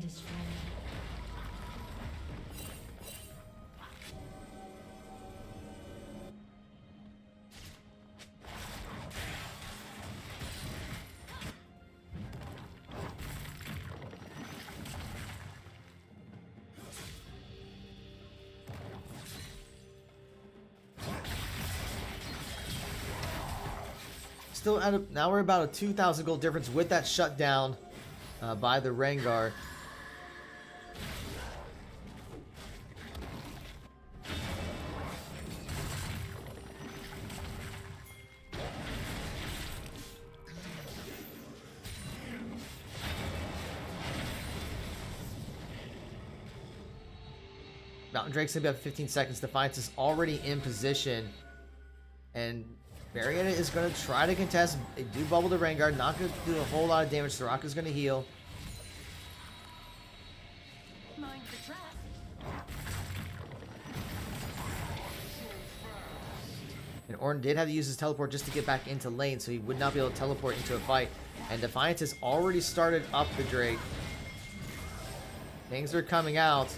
Still at a, now we're about a 2,000 gold difference with that shutdown by the Rengar. Mountain Drake's gonna be up 15 seconds. Defiance is already in position, and Marietta is going to try to contest. They do bubble the Rengar. Not going to do a whole lot of damage. Soraka's going to heal. mind the trap. And Ornn did have to use his teleport just to get back into lane, so he would not be able to teleport into a fight. And Defiance has already started up the Drake. Things are coming out.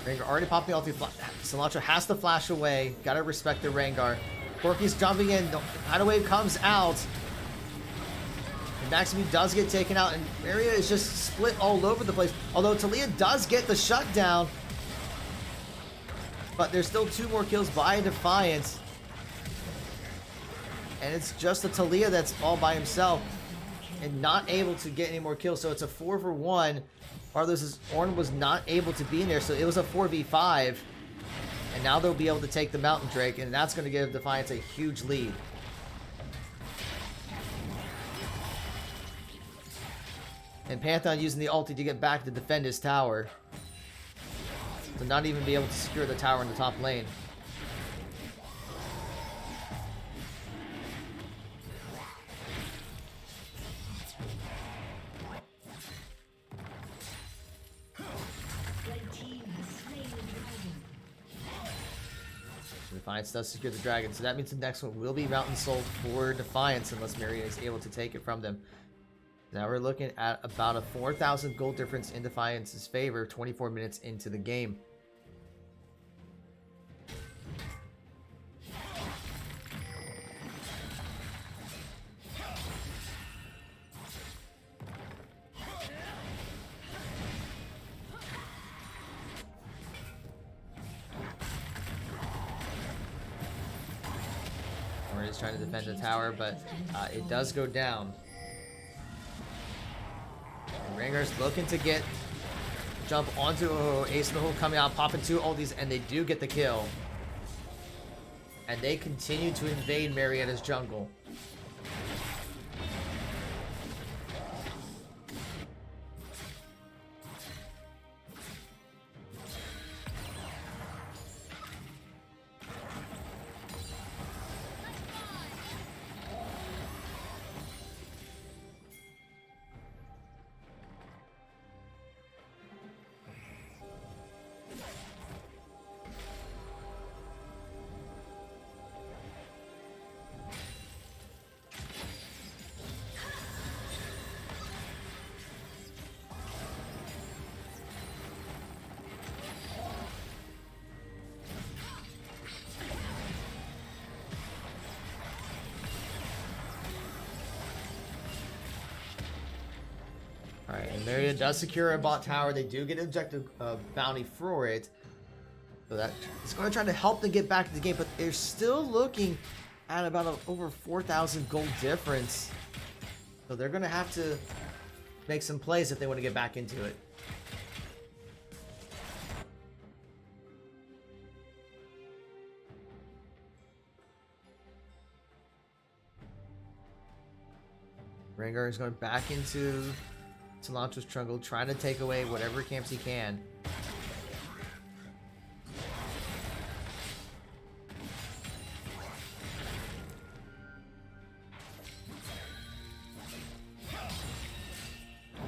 Rengar already popped the ulti. Cilantro has to flash away. Gotta respect the Rengar. Corki's jumping in. Tidal Wave comes out. And Maximum does get taken out. And Marietta is just split all over the place. Although Talia does get the shutdown. But there's still 2 more kills by Defiance. And it's just a Talia that's all by himself. And not able to get any more kills. So it's a 4-for-1. Ornn was not able to be in there. So it was a 4v5. And now they'll be able to take the Mountain Drake. And that's going to give Defiance a huge lead. And Pantheon using the ulti to get back to defend his tower. To not even be able to secure the tower in the top lane. Defiance does secure the dragon, so that means the next one will be Mountain Soul for Defiance unless Marietta is able to take it from them. Now we're looking at about a 4,000 gold difference in Defiance's favor 24 minutes into the game. Is trying to defend the tower, but it does go down. And Rengar's looking to jump onto Ace in the Hole coming out, popping 2 ultis, and they do get the kill. And they continue to invade Marietta's jungle. Alright, and Marietta does secure a bot tower. They do get an objective bounty for it. So that is going to try to help them get back to the game, but they're still looking at about over 4,000 gold difference. So they're going to have to make some plays if they want to get back into it. Rengar is going back into Cilantro's jungle, trying to take away whatever camps he can.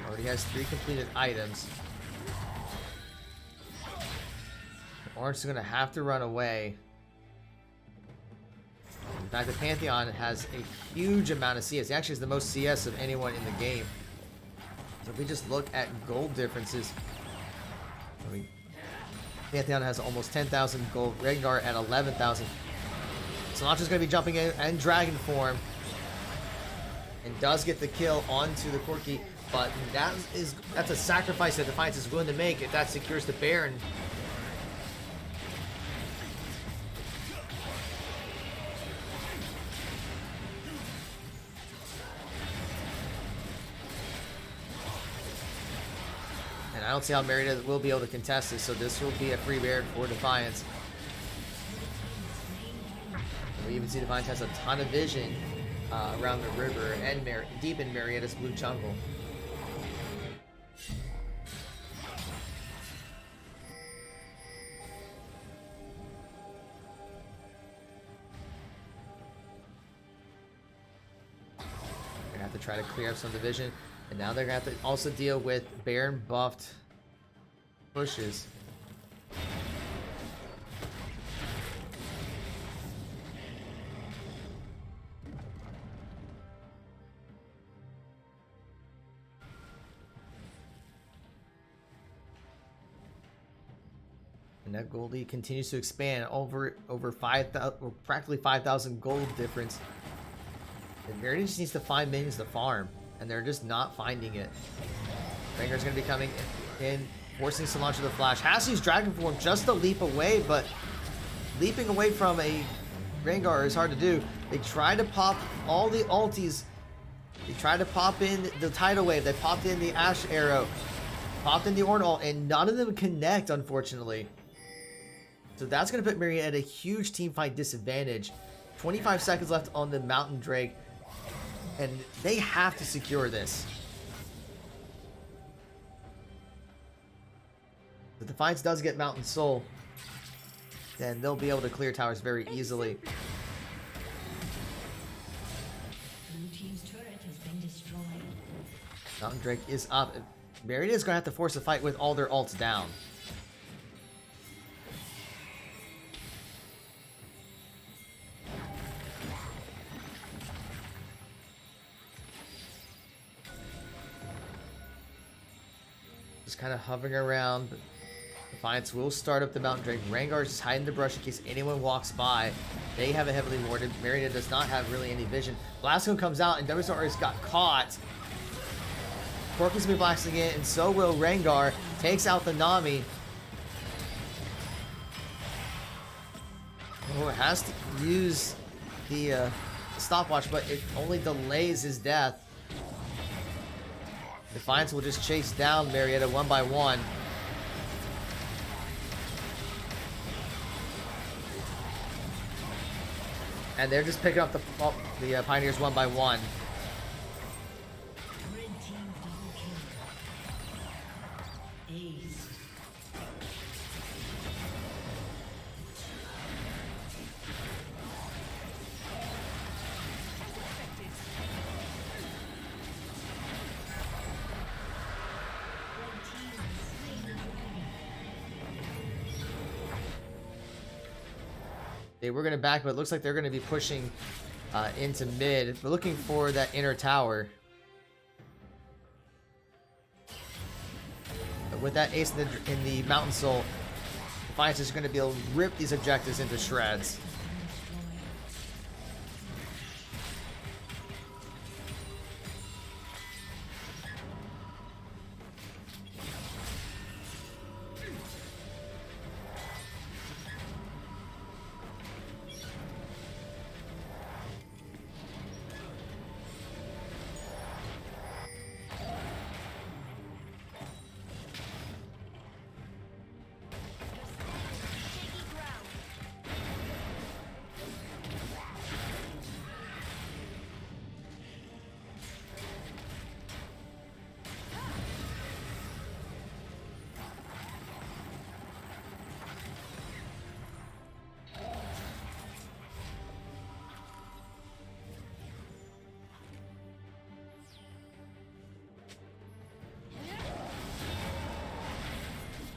Already has 3 completed items. Orange is going to have to run away. In fact, the Pantheon has a huge amount of CS. He actually has the most CS of anyone in the game. So if we just look at gold differences, Pantheon has almost 10,000 gold. Rengar at 11,000. Cilantro's going to be jumping in dragon form. And does get the kill onto the Corki. But that's a sacrifice that Defiance is willing to make if that secures the Baron. And I don't see how Marietta will be able to contest this, so this will be a free Baron for Defiance. We even see Defiance has a ton of vision around the river and deep in Marietta's blue jungle. have to try to clear up some division. And now they're going to have to also deal with Baron buffed pushes. And that gold lead continues to expand over 5,000, practically 5,000 gold difference. And Marietta just needs to find minions to farm, and they're just not finding it. Rengar's going to be coming in, forcing Solange to the flash. Has to use Dragon Form just to leap away, but leaping away from a Rengar is hard to do. They try to pop all the ultis. They try to pop in the Tidal Wave. They popped in the Ash Arrow, popped in the Ornn ult, and none of them connect, unfortunately. So that's going to put Marietta at a huge teamfight disadvantage. 25 seconds left on the Mountain Drake, and they have to secure this. If Defiance does get Mountain Soul, then they'll be able to clear towers very easily. Blue team's turret has been destroyed. Mountain Drake is up. Marietta is going to have to force a fight with all their ults down. Just kind of hovering around, but Defiance will start up the Mountain Drake. Rengar is just hiding the brush in case anyone walks by. They have it heavily warded. Marietta does not have really any vision. Blasco comes out, and WSR's got caught. Corki's been blasting it, and so will Rengar. Takes out the Nami. Oh, it has to use the stopwatch, but it only delays his death. Defiance will just chase down Marietta one by one. And they're just picking up the Pioneers one by one. Red team double kill. Ace. They were going to back, but it looks like they're going to be pushing into mid. We're looking for that inner tower. But with that ace in the Mountain Soul, Defiance is going to be able to rip these objectives into shreds.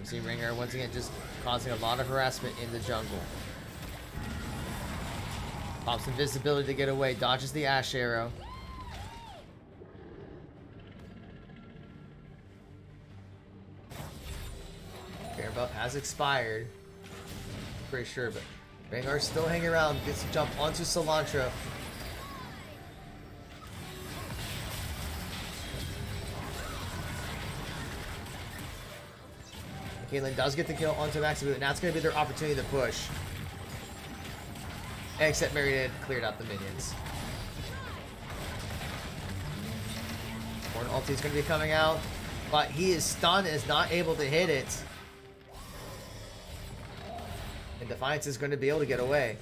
See Rengar once again just causing a lot of harassment in the jungle. Pops invisibility to get away, dodges the Ash Arrow. Bear buff has expired. Pretty sure, but Rengar's still hanging around, gets to jump onto Cilantro. Caitlyn does get the kill onto Maximu, and that's going to be their opportunity to push. Except Marietta cleared out the minions. Ornn ulti is going to be coming out, but he is stunned and is not able to hit it. And Defiance is going to be able to get away.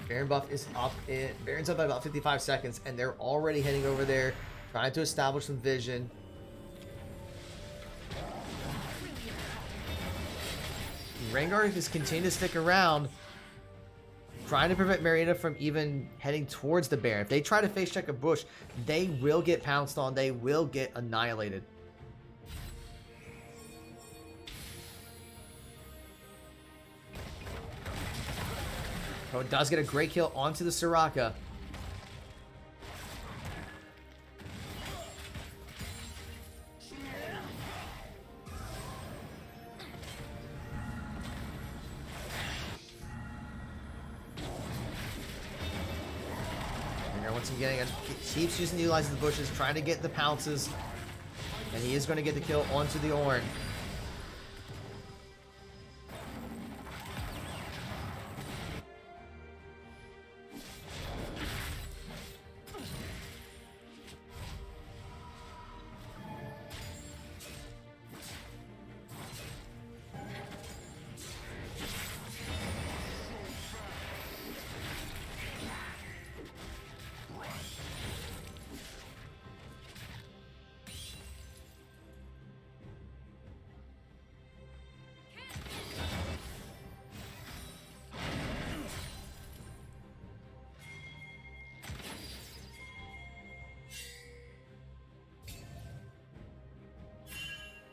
Baron buff is up. Baron's up by about 55 seconds, and they're already heading over there, trying to establish some vision. Rengar just continuing to stick around. trying to prevent Marietta from even heading towards the Baron. If they try to face check a bush, they will get pounced on. They will get annihilated. Oh, it does get a great kill onto the Soraka. Once again, keeps utilizing the bushes, trying to get the pounces, and he is going to get the kill onto the Ornn.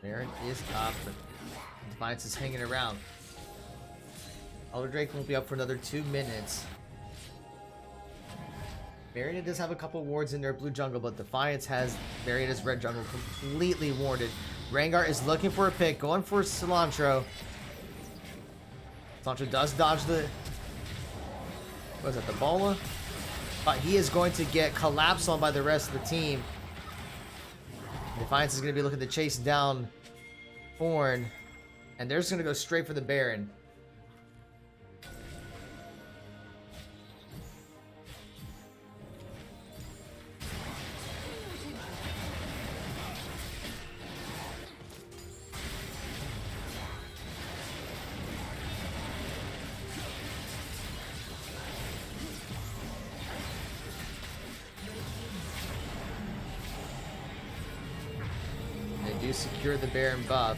Baron is up, but Defiance is hanging around. Elder Drake won't be up for another 2 minutes. Marietta does have a couple wards in their blue jungle, but Defiance has Marietta's red jungle completely warded. Rengar is looking for a pick, going for Cilantro. Cilantro does dodge the... what is that, the Bola? But he is going to get collapsed on by the rest of the team. Defiance is going to be looking to chase down Ornn, and they're just going to go straight for the Baron. Secure the Baron buff.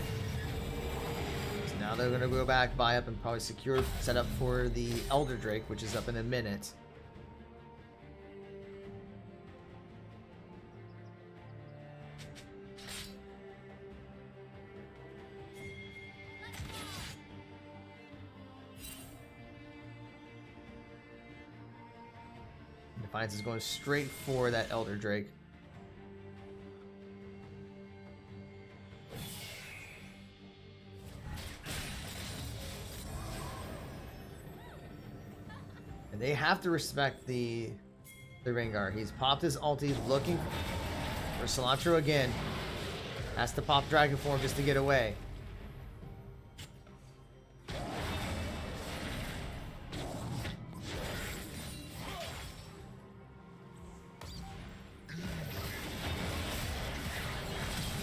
So now they're going to go back, buy up, and probably secure, set up for the Elder Drake, which is up in a minute. Defiance is going straight for that Elder Drake. And they have to respect the Rengar. He's popped his ulti, looking for Cilantro again. Has to pop Dragon Form just to get away.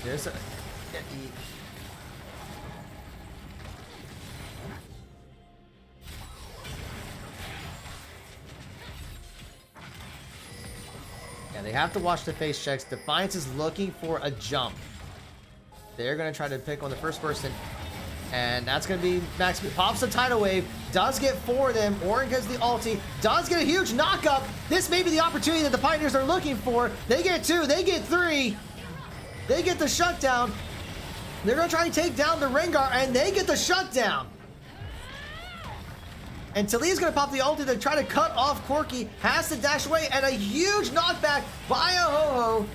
There's a... They have to watch the face checks. Defiance is looking for a jump. They're going to try to pick on the first person. And that's going to be Max. Pops the tidal wave. Does get 4 of them. Ornn gets the ulti. Does get a huge knockup. This may be the opportunity that the Pioneers are looking for. They get 2. They get 3. They get the shutdown. They're going to try and take down the Rengar. And they get the shutdown. And Talia's going to pop the ulti to try to cut off Corki. Has to dash away, and a huge knockback by a Ho-Ho.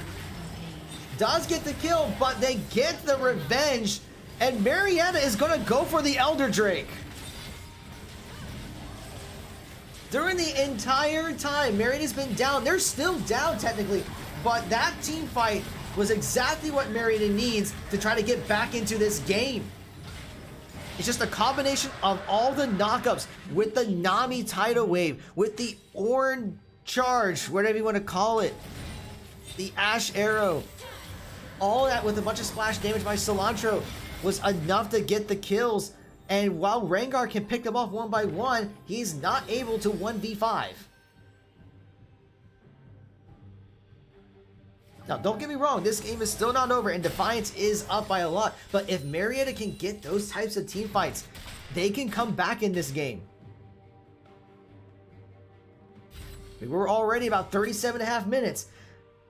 Does get the kill, but they get the revenge. And Marietta is going to go for the Elder Drake. During the entire time Marietta's been down, they're still down technically, but that team fight was exactly what Marietta needs to try to get back into this game. It's just a combination of all the knockups with the Nami tidal wave, with the Ornn charge, whatever you want to call it, the Ash arrow, all that with a bunch of splash damage by Cilantro was enough to get the kills. And while Rengar can pick them off one by one, he's not able to 1v5. Now, don't get me wrong, this game is still not over, and Defiance is up by a lot. But if Marietta can get those types of team fights, they can come back in this game. We were already about 37.5 minutes.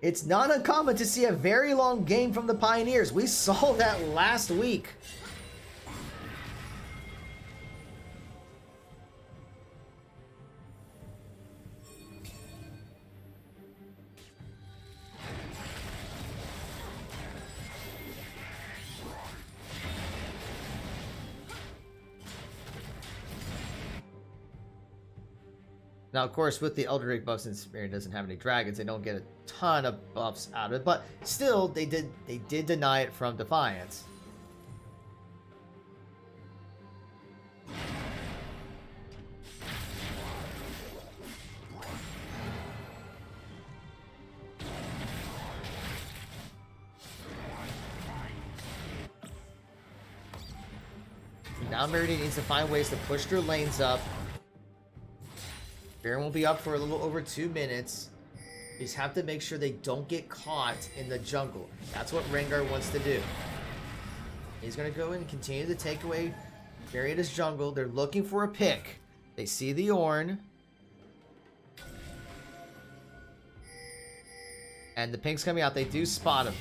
It's not uncommon to see a very long game from the Pioneers. We saw that last week. Now, of course, with the Elder Drake buff, since Marion doesn't have any dragons, they don't get a ton of buffs out of it. But still, they did deny it from Defiance. Now Marietta needs to find ways to push their lanes up. Baron will be up for a little over 2 minutes. You just have to make sure they don't get caught in the jungle. That's what Rengar wants to do. He's going to go in and continue to take away Marietta's jungle. They're looking for a pick. They see the Ornn. And the pink's coming out. They do spot him.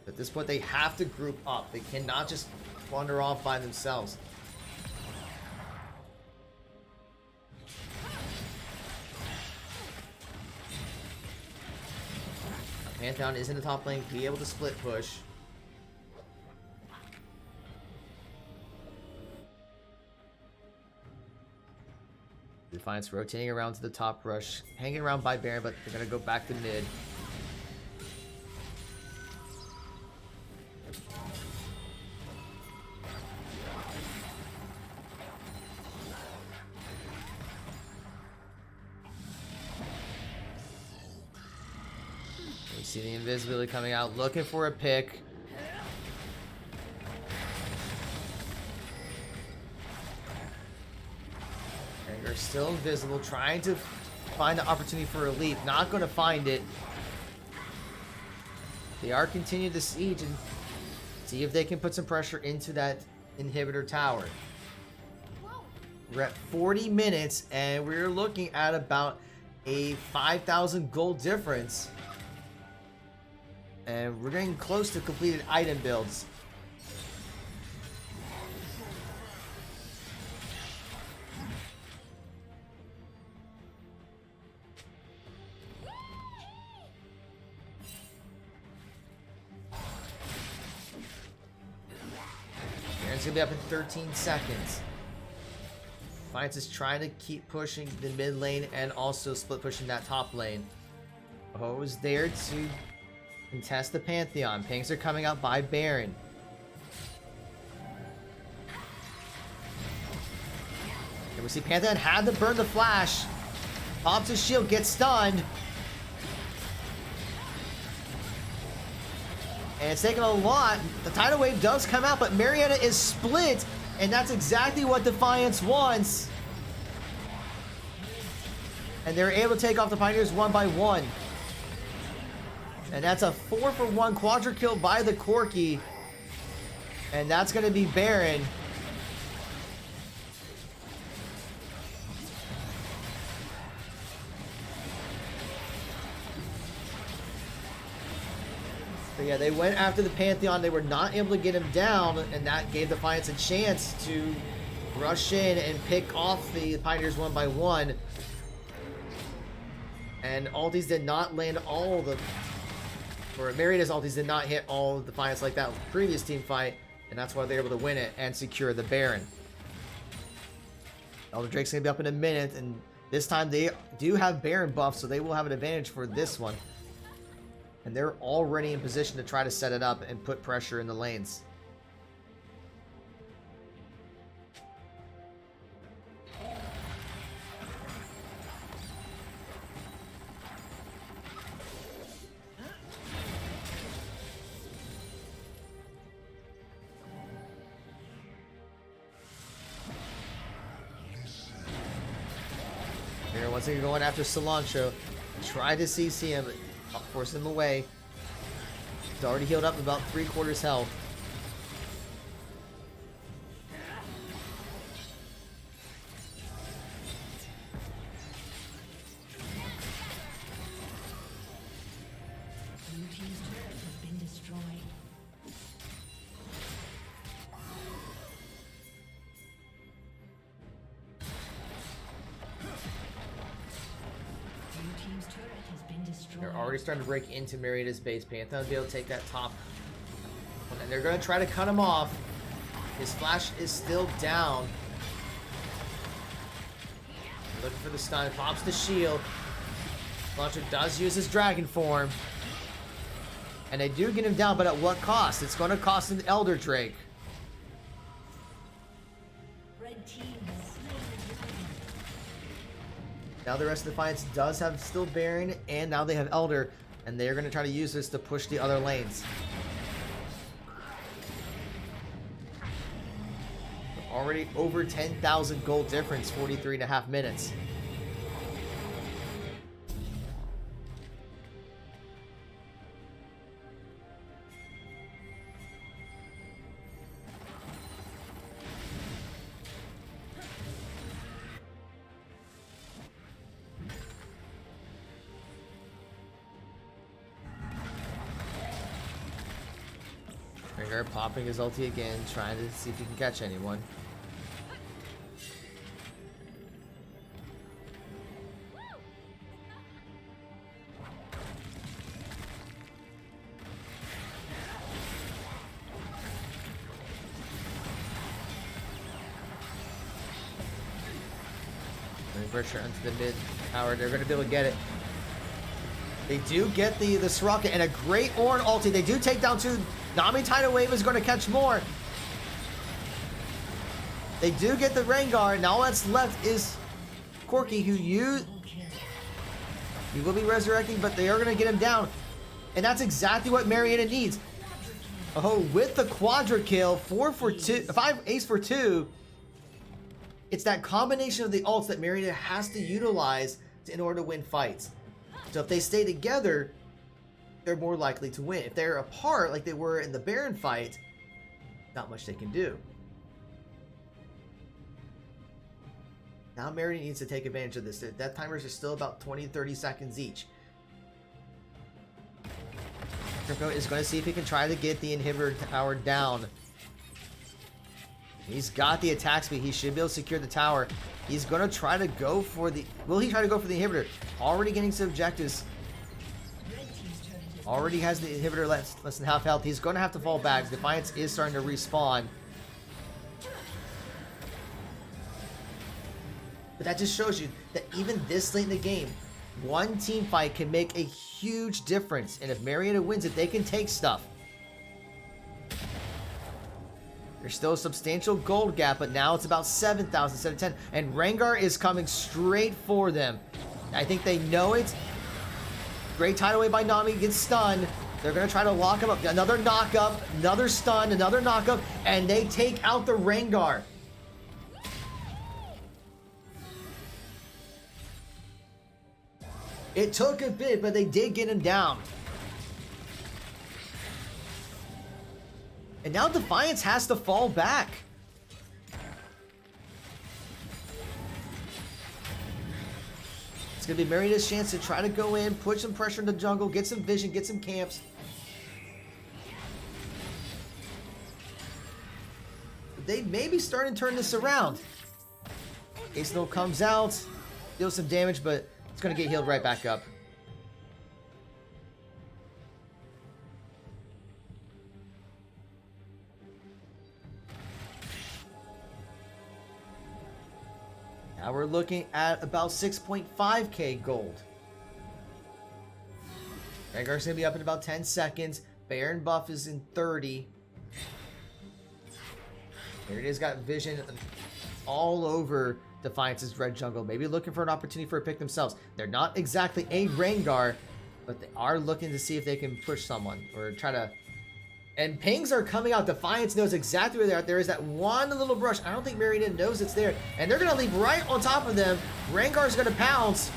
At this point, they have to group up. They cannot just wander off by themselves. Pantheon is in the top lane, be able to split push. Defiance rotating around to the top rush, hanging around by Baron, but they're going to go back to mid. See the invisibility coming out, looking for a pick. Rengar still invisible, trying to find the opportunity for a leap. Not going to find it. They are continuing to siege and see if they can put some pressure into that inhibitor tower. We're at 40 minutes and we're looking at about a 5,000 gold difference. And we're getting close to completed item builds. Baron's gonna be up in 13 seconds. Defiance is trying to keep pushing the mid lane and also split pushing that top lane. Oh, is there to contest the Pantheon. Pings are coming out by Baron. And we see Pantheon had to burn the flash. Pops his shield, gets stunned. And it's taken a lot. The tidal wave does come out, but Marietta is split. And that's exactly what Defiance wants. And they're able to take off the Pioneers one by one. And that's a 4-for-1 quadra kill by the Corki. And that's going to be Baron. But yeah, they went after the Pantheon. They were not able to get him down. And that gave Defiance a chance to rush in and pick off the Pioneers one by one. And ultis did not land all the... Or Marietta's ultis did not hit all of Defiance like that previous team fight, and that's why they're able to win it and secure the Baron. Elder Drake's gonna be up in a minute, and this time they do have Baron buff, so they will have an advantage for this one. And they're already in position to try to set it up and put pressure in the lanes. Here, once again going after Cilantro. Try to CC him, force him away. He's already healed up about 3/4 health. Blue team's turret has been destroyed. Blue team's turret has been destroyed. They're already starting to break into Marietta's base. Panther will be able to take that top. And they're going to try to cut him off. His flash is still down. Looking for the stun. Pops the shield. Launcher does use his dragon form. And they do get him down, but at what cost? It's going to cost him the Elder Drake. Red team has slain the dragon. Now the rest of Defiance does have still Baron, and now they have Elder. And they're going to try to use this to push the other lanes. Already over 10,000 gold difference, 43.5 minutes. Rengar popping his ulti again, trying to see if he can catch anyone. Pressure into the mid tower. They're going to be able to get it. They do get the Soraka and a great Ornn ulti. They do take down two. Nami Tidal Wave is going to catch more. They do get the Rengar. Now all that's left is Corki, who he will be resurrecting, but they are going to get him down. And that's exactly what Marietta needs. Oh, with the quadra kill, 5 ace for 2. It's that combination of the ults that Marietta has to utilize in order to win fights. So if they stay together, they're more likely to win. If they're apart, like they were in the Baron fight, not much they can do. Now Marietta needs to take advantage of this. The death timers are still about 20-30 seconds each. Trico is going to see if he can try to get the inhibitor tower down. He's got the attack speed. He should be able to secure the tower. He's going to try to go for the... Will he try to go for the inhibitor? Already getting some objectives. Already has the inhibitor less than half health. He's going to have to fall back. Defiance is starting to respawn. But that just shows you that even this late in the game, one team fight can make a huge difference. And if Marietta wins it, they can take stuff. There's still a substantial gold gap, but now it's about 7,000 instead of 10. And Rengar is coming straight for them. I think they know it. Great tidal wave by Nami, gets stunned. They're going to try to lock him up. Another knock up, another stun, another knock up, and they take out the Rengar. It took a bit, but they did get him down. And now Defiance has to fall back. It's going to be Marietta's chance to try to go in, put some pressure in the jungle, get some vision, get some camps. They may be starting to turn this around. Ace Snow comes out, deals some damage, but it's going to get healed right back up. Now we're looking at about 6.5k gold. Rengar's going to be up in about 10 seconds. Baron buff is in 30. There it is, got vision all over Defiance's red jungle. Maybe looking for an opportunity for a pick themselves. They're not exactly a Rengar, but they are looking to see if they can push someone or try to... And pings are coming out. Defiance knows exactly where they're at. There is that one little brush. I don't think Marietta knows it's there. And they're going to leap right on top of them. Rengar's going to pounce.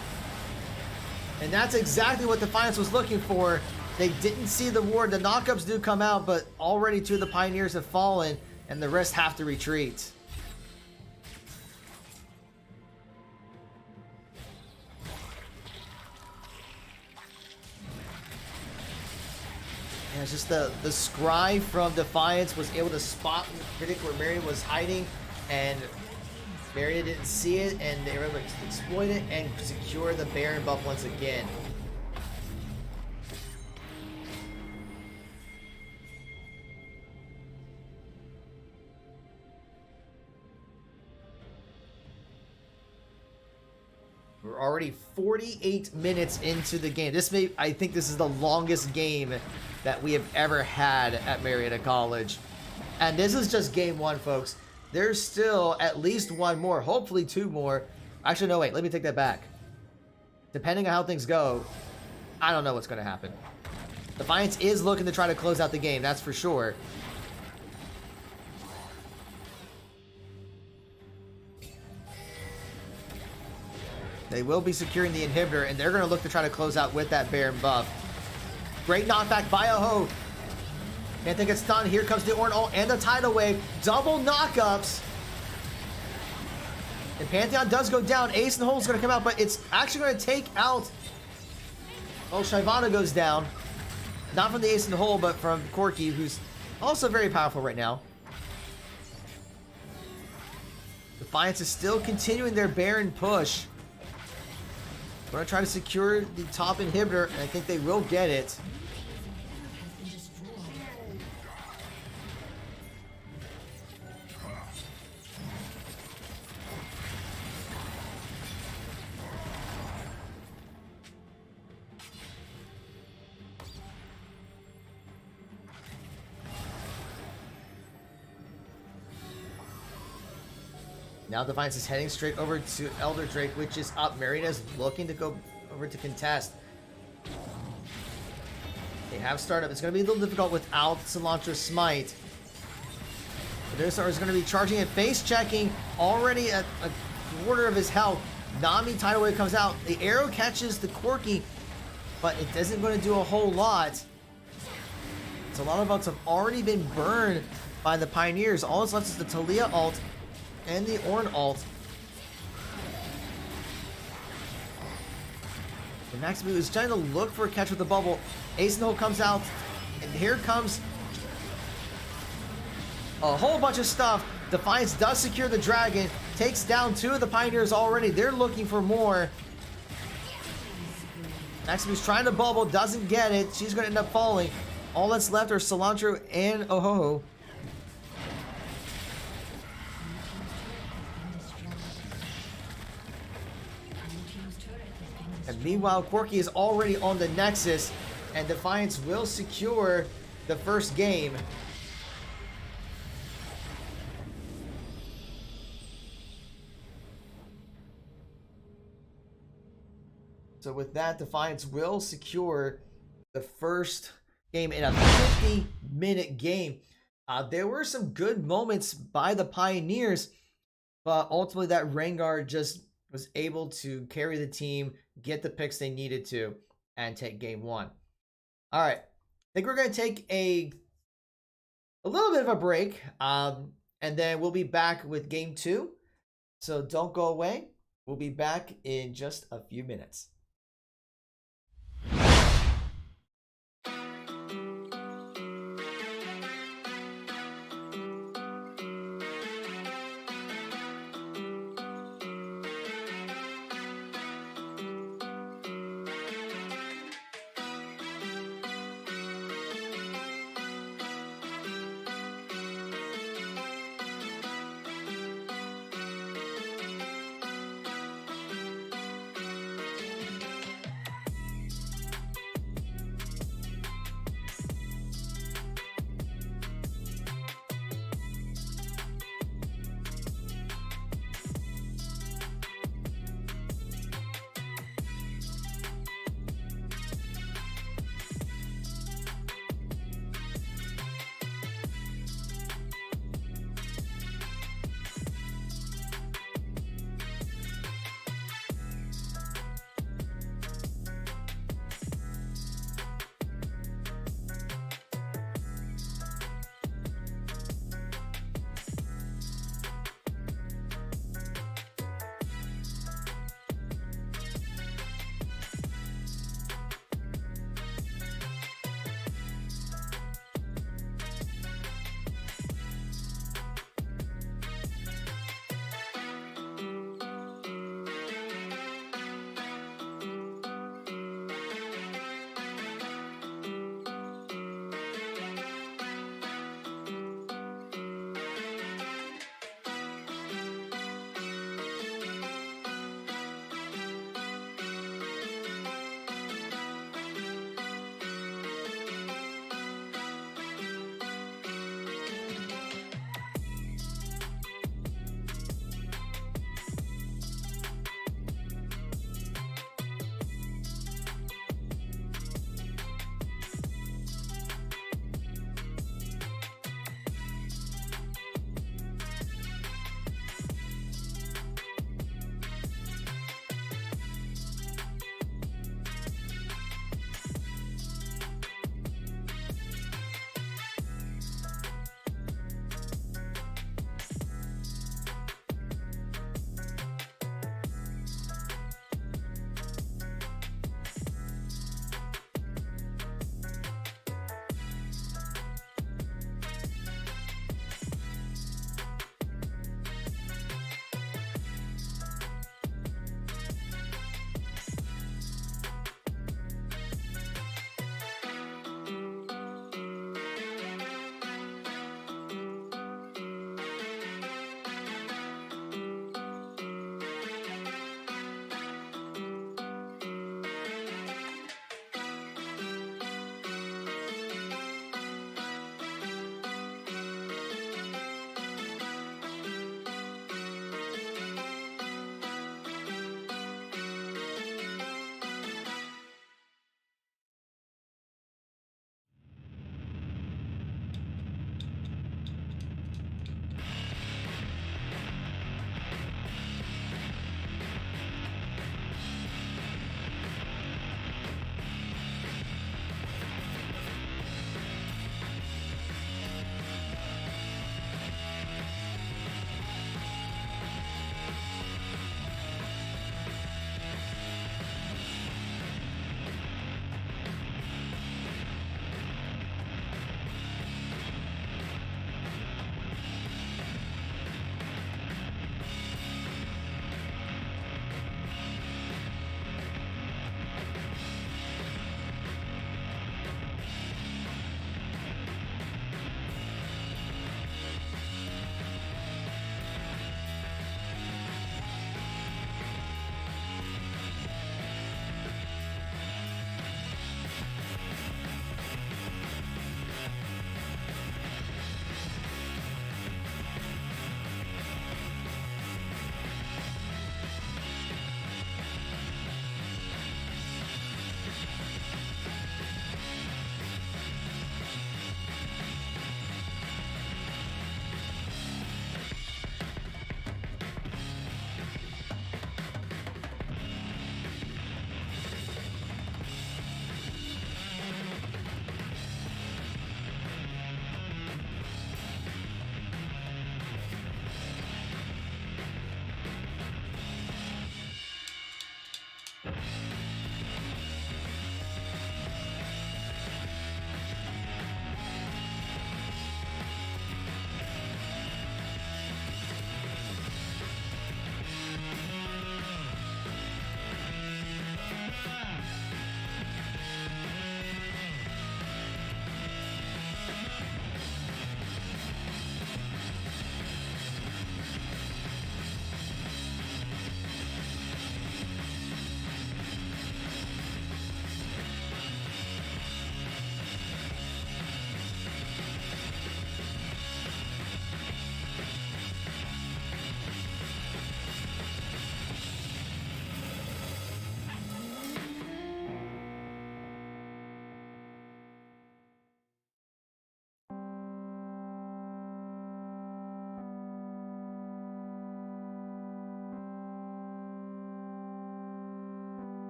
And that's exactly what Defiance was looking for. They didn't see the ward. The knockups do come out, but already 2 of the Pioneers have fallen, and the rest have to retreat. And it's just the scry from Defiance was able to spot and predict where Marietta was hiding, and Marietta didn't see it, and they were able to exploit it and secure the Baron buff once again. We're already 48 minutes into the game. I think this is the longest game that we have ever had at Marietta College. And this is just game 1, folks. There's still at least 1 more, hopefully 2 more. Actually, no, wait, let me take that back. Depending on how things go, I don't know what's going to happen. Defiance is looking to try to close out the game, that's for sure. They will be securing the inhibitor, and they're going to look to try to close out with that Baron buff. Great knockback by Aho. Can't think it's done. Here comes the Ornn ult and the tidal wave. Double knockups. And Pantheon does go down. Ace and Hole is going to come out, but it's actually going to take out... Oh, Shyvana goes down. Not from the Ace and Hole, but from Corki, who's also very powerful right now. Defiance is still continuing their Baron push. We're going to try to secure the top inhibitor, and I think they will get it. Now Defiance is heading straight over to Elder Drake, which is up. Marietta's looking to go over to contest. They have startup. It's going to be a little difficult without Cilantro's Smite. Venusaur is going to be charging and face checking, already at a quarter of his health. Nami Tidal Wave comes out. The arrow catches the Corki, but it isn't going to do a whole lot. So a lot of ults have already been burned by the Pioneers. All that's left is the Talia ult and the Ornn ult. The Maximu is trying to look for a catch with the bubble. Ace and Hole comes out, and here comes a whole bunch of stuff. Defiance does secure the dragon, takes down 2 of the Pioneers already. They're looking for more. Maximu's trying to bubble, doesn't get it. She's going to end up falling. All that's left are Cilantro and Ohoho. And meanwhile, Corki is already on the Nexus, and Defiance will secure the first game. So with that, Defiance will secure the first game in a 50-minute game. There were some good moments by the Pioneers, but ultimately that Rengar just was able to carry the team, get the picks they needed to, and take game 1. All right, I think we're going to take a little bit of a break, and then we'll be back with game 2. So don't go away. We'll be back in just a few minutes.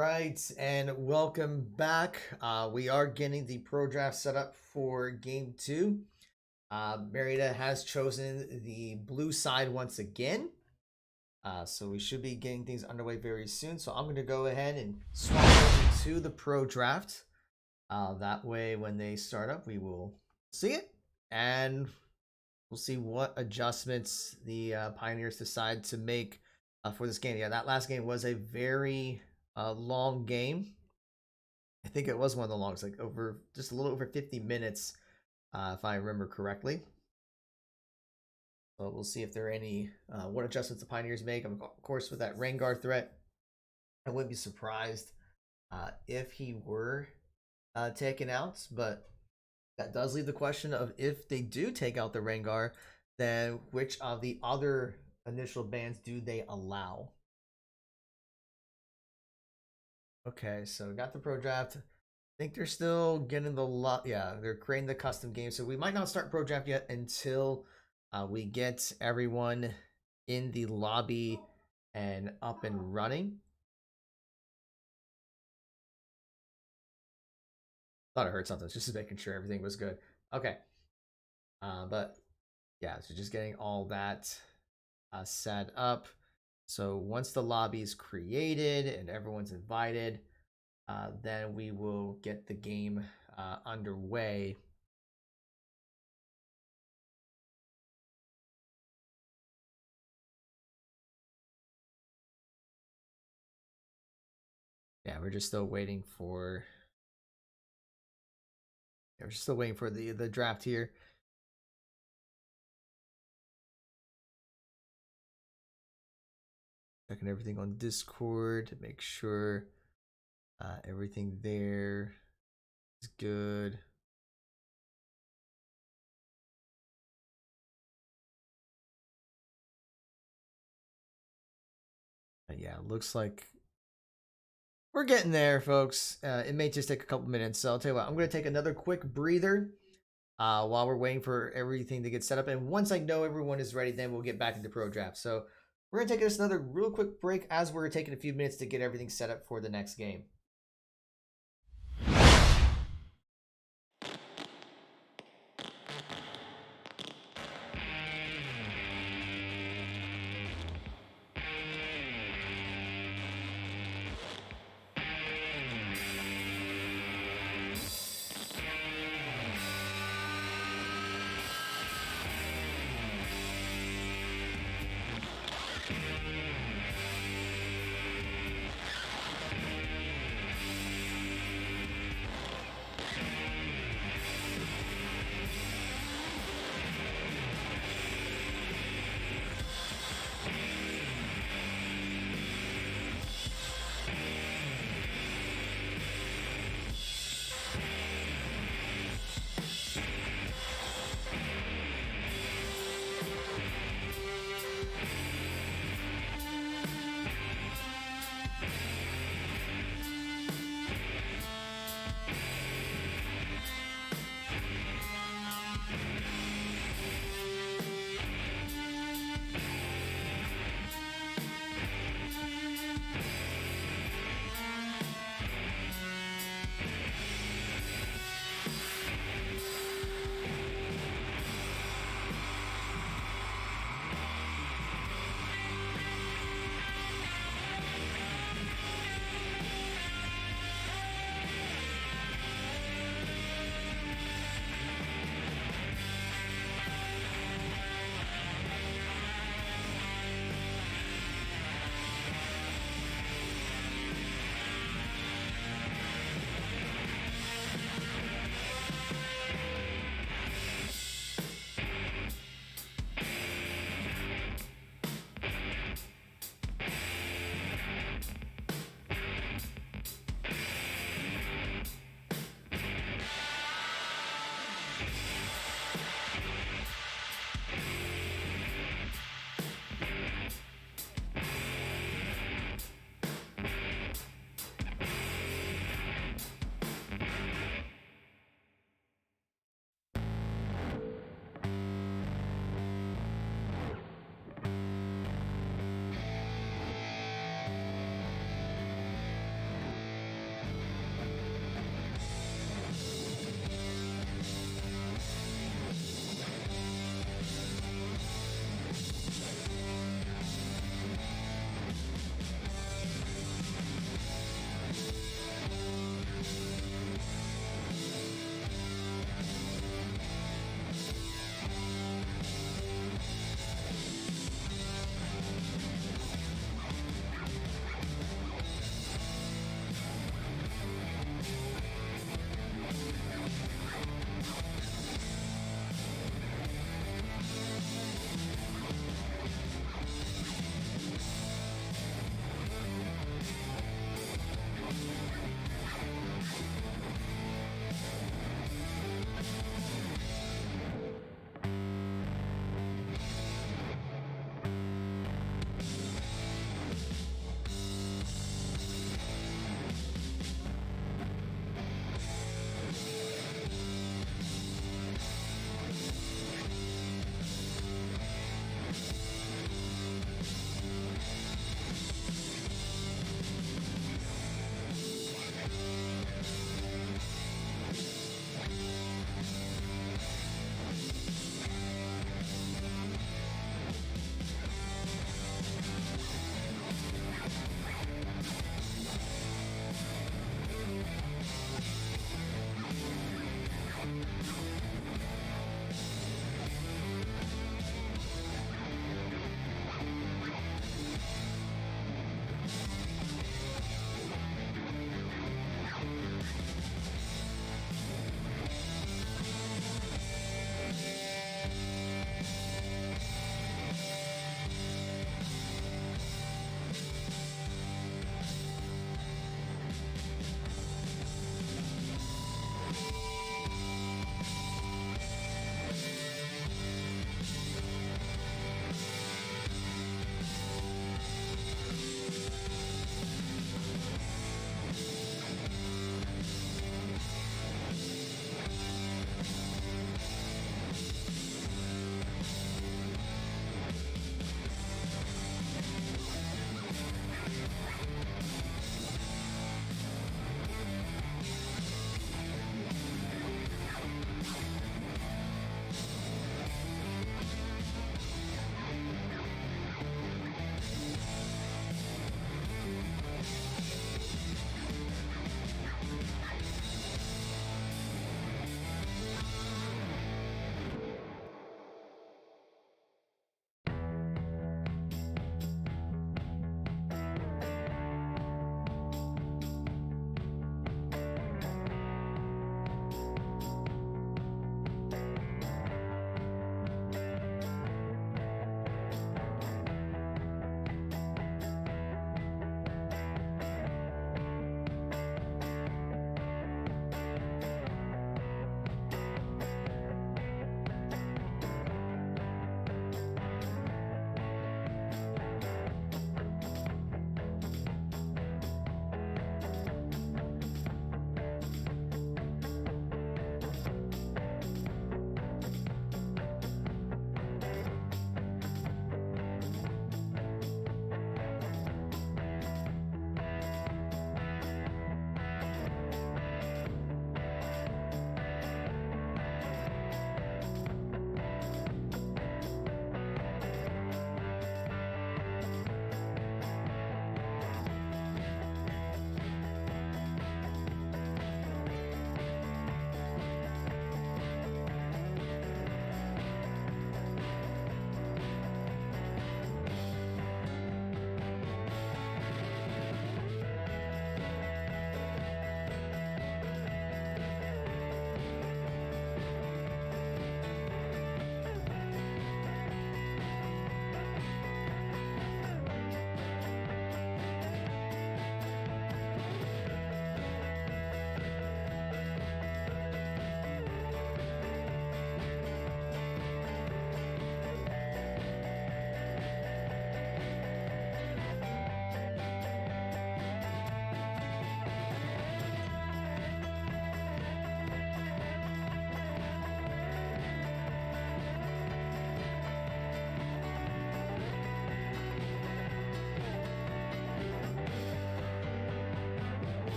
right, and welcome back. We are getting the pro draft set up for game 2. Marietta has chosen the blue side once again. So we should be getting things underway very soon. So I'm going to go ahead and swap over to the pro draft. That way, when they start up, we will see it, and we'll see what adjustments the Pioneers decide to make for this game. Yeah, that last game was a very long game. I think it was one of the longest, like just a little over 50 minutes, if I remember correctly. So we'll see if there are any what adjustments the Pioneers make. Of course, with that Rengar threat, I wouldn't be surprised if he were taken out, but that does leave the question of, if they do take out the Rengar, then which of the other initial bans do they allow? Okay, so got the pro draft. I think they're still getting they're creating the custom game, so we might not start pro draft yet until we get everyone in the lobby and up and running. Thought I heard something, just making sure everything was good. Okay. But yeah, so just getting all that set up. So once the lobby is created and everyone's invited, then we will get the game underway. Yeah, we're just still waiting for. Yeah, we're still waiting for the draft here. Checking everything on Discord to make sure everything there is good. Yeah, looks like we're getting there, folks. It may just take a couple minutes, so I'll tell you what, I'm going to take another quick breather while we're waiting for everything to get set up. And once I know everyone is ready, then we'll get back into pro draft. So we're going to take us another real quick break as we're taking a few minutes to get everything set up for the next game.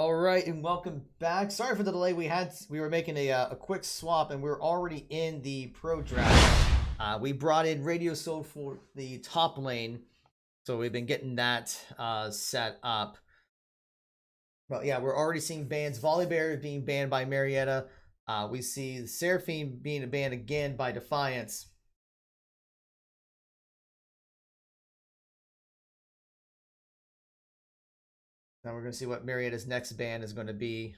All right, and welcome back. Sorry for the delay. We were making a quick swap, and we're already in the pro draft. We brought in Radio Soul for the top lane, so we've been getting that set up. But yeah, we're already seeing bans. Volibear being banned by Marietta. We see Seraphine being banned again by Defiance. Now we're going to see what Marietta's next ban is going to be.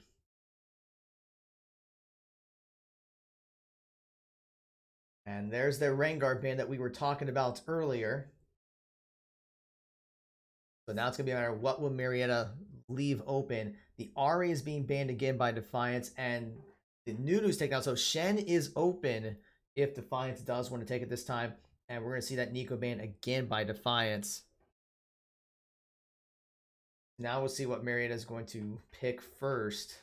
And there's their Rengar ban that we were talking about earlier. So now it's going to be a matter of what will Marietta leave open. The Ari is being banned again by Defiance, and the Nunu's taken out. So Shen is open if Defiance does want to take it this time. And we're going to see that Nico ban again by Defiance. Now we'll see what Marietta is going to pick first.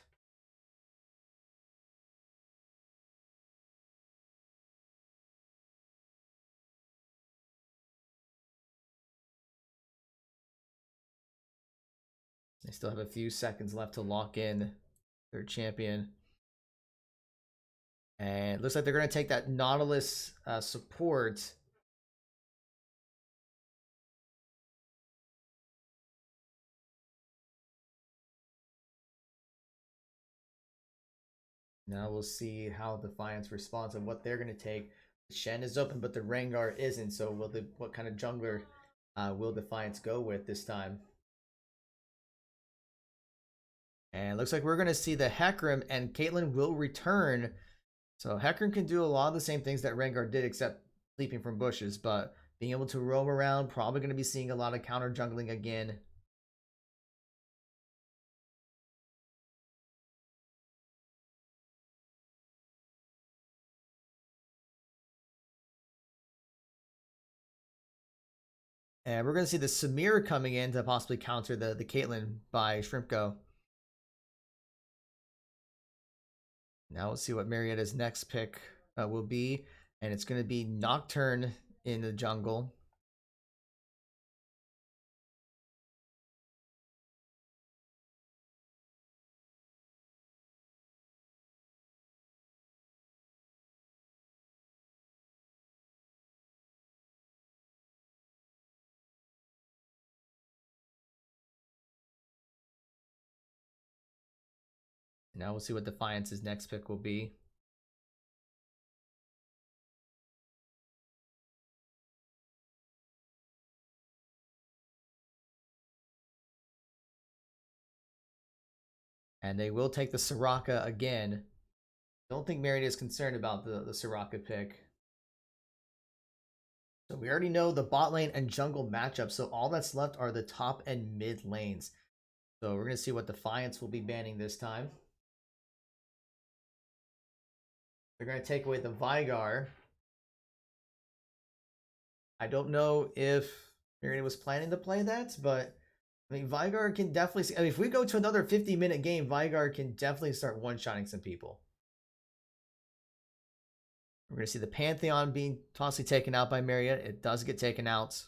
They still have a few seconds left to lock in their champion. And it looks like they're going to take that Nautilus support. Now we'll see how Defiance responds and what they're going to take. Shen is open, but the Rengar isn't. So what kind of jungler will Defiance go with this time? And it looks like we're going to see the Hecarim, and Caitlyn will return. So Hecarim can do a lot of the same things that Rengar did, except leaping from bushes. But being able to roam around, probably going to be seeing a lot of counter jungling again. And we're going to see the Samir coming in to possibly counter the Caitlyn by Shrimpko. Now let's see what Marietta's next pick will be. And it's going to be Nocturne in the jungle. Now we'll see what Defiance's next pick will be. And they will take the Soraka again. Don't think Marietta is concerned about the Soraka pick. So we already know the bot lane and jungle matchup. So all that's left are the top and mid lanes. So we're going to see what Defiance will be banning this time. They're going to take away the Veigar. I don't know if Marietta was planning to play that, but I mean, Veigar can definitely see. I mean, if we go to another 50-minute game, Veigar can definitely start one-shotting some people. We're going to see the Pantheon being possibly taken out by Marietta. It does get taken out.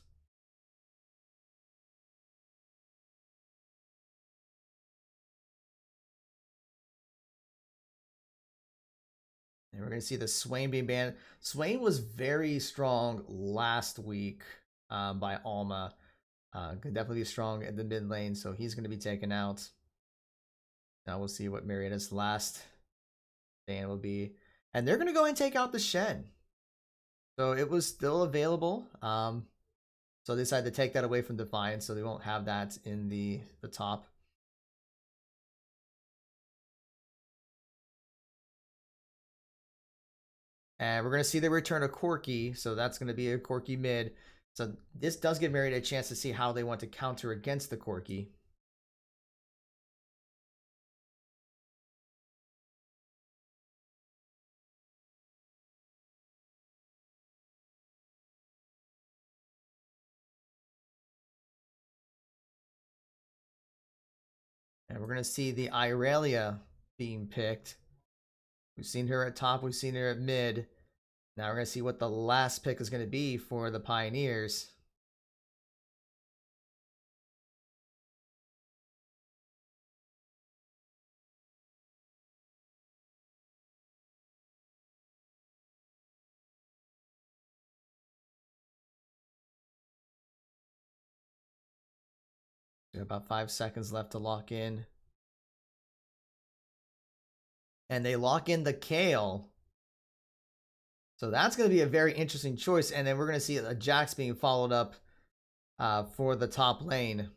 And we're going to see the Swain being banned. Swain was very strong last week by Alma. Could definitely be strong in the mid lane, so he's going to be taken out. Now we'll see what Marietta's last ban will be. And they're going to go and take out the Shen. So it was still available. So they decided to take that away from Defiance, so they won't have that in the top. And we're going to see the return of Corki, so that's going to be a Corki mid. So this does give Marietta a chance to see how they want to counter against the Corki. And we're going to see the Irelia being picked. We've seen her at top, we've seen her at mid. Now we're going to see what the last pick is going to be for the Pioneers. About 5 seconds left to lock in. And they lock in the Kale. So that's going to be a very interesting choice. And then we're going to see a Jax being followed up for the top lane.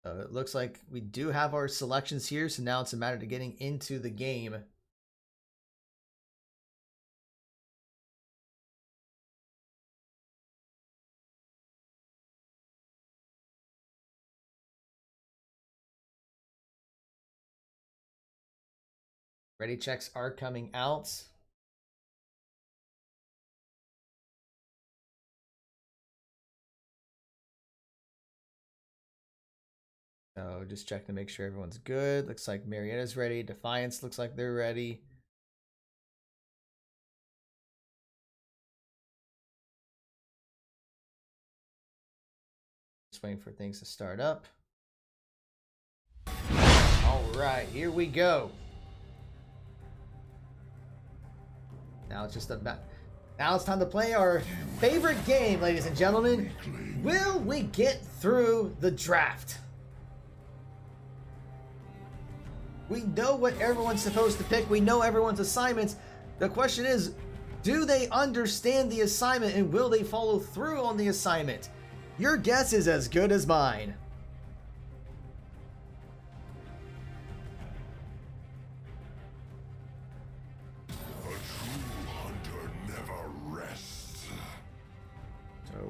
So it looks like we do have our selections here. So now it's a matter of getting into the game. Ready checks are coming out. So just check to make sure everyone's good. Looks like Marietta's ready. Defiance looks like they're ready. Just waiting for things to start up. All right, here we go. Now it's just about. Now it's time to play our favorite game, ladies and gentlemen. Will we get through the draft? We know what everyone's supposed to pick. We know everyone's assignments. The question is, do they understand the assignment and will they follow through on the assignment? Your guess is as good as mine.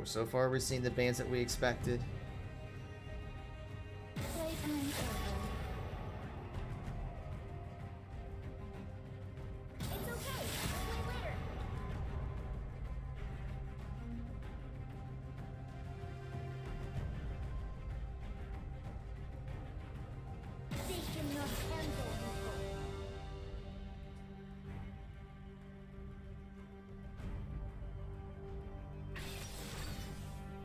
So far we're seeing the bands that we expected. Playtime's over. It's okay. We'll play later. They cannot handle people.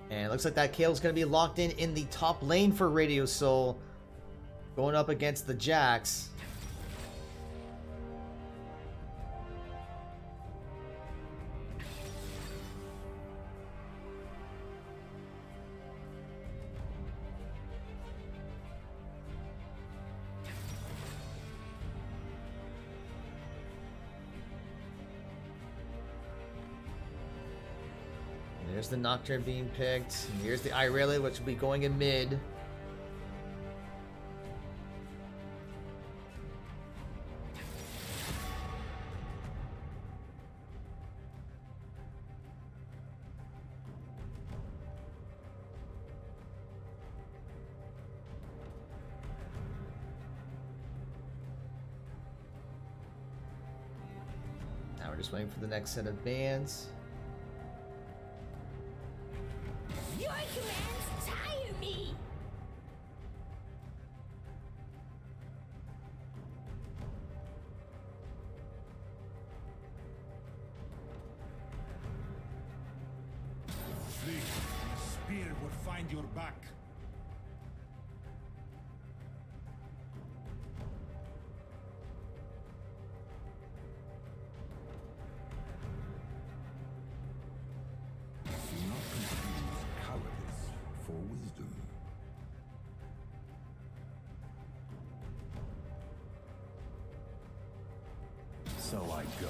And it looks like that Kale's going to be locked in the top lane for Radio Soul. Going up against the Jax. There's the Nocturne being picked. And here's the Irelia, which will be going in mid. Now we're just waiting for the next set of bands. Your commands tire me. Flee. The spear will find your back. Do not confuse cowardice for wisdom. So I go.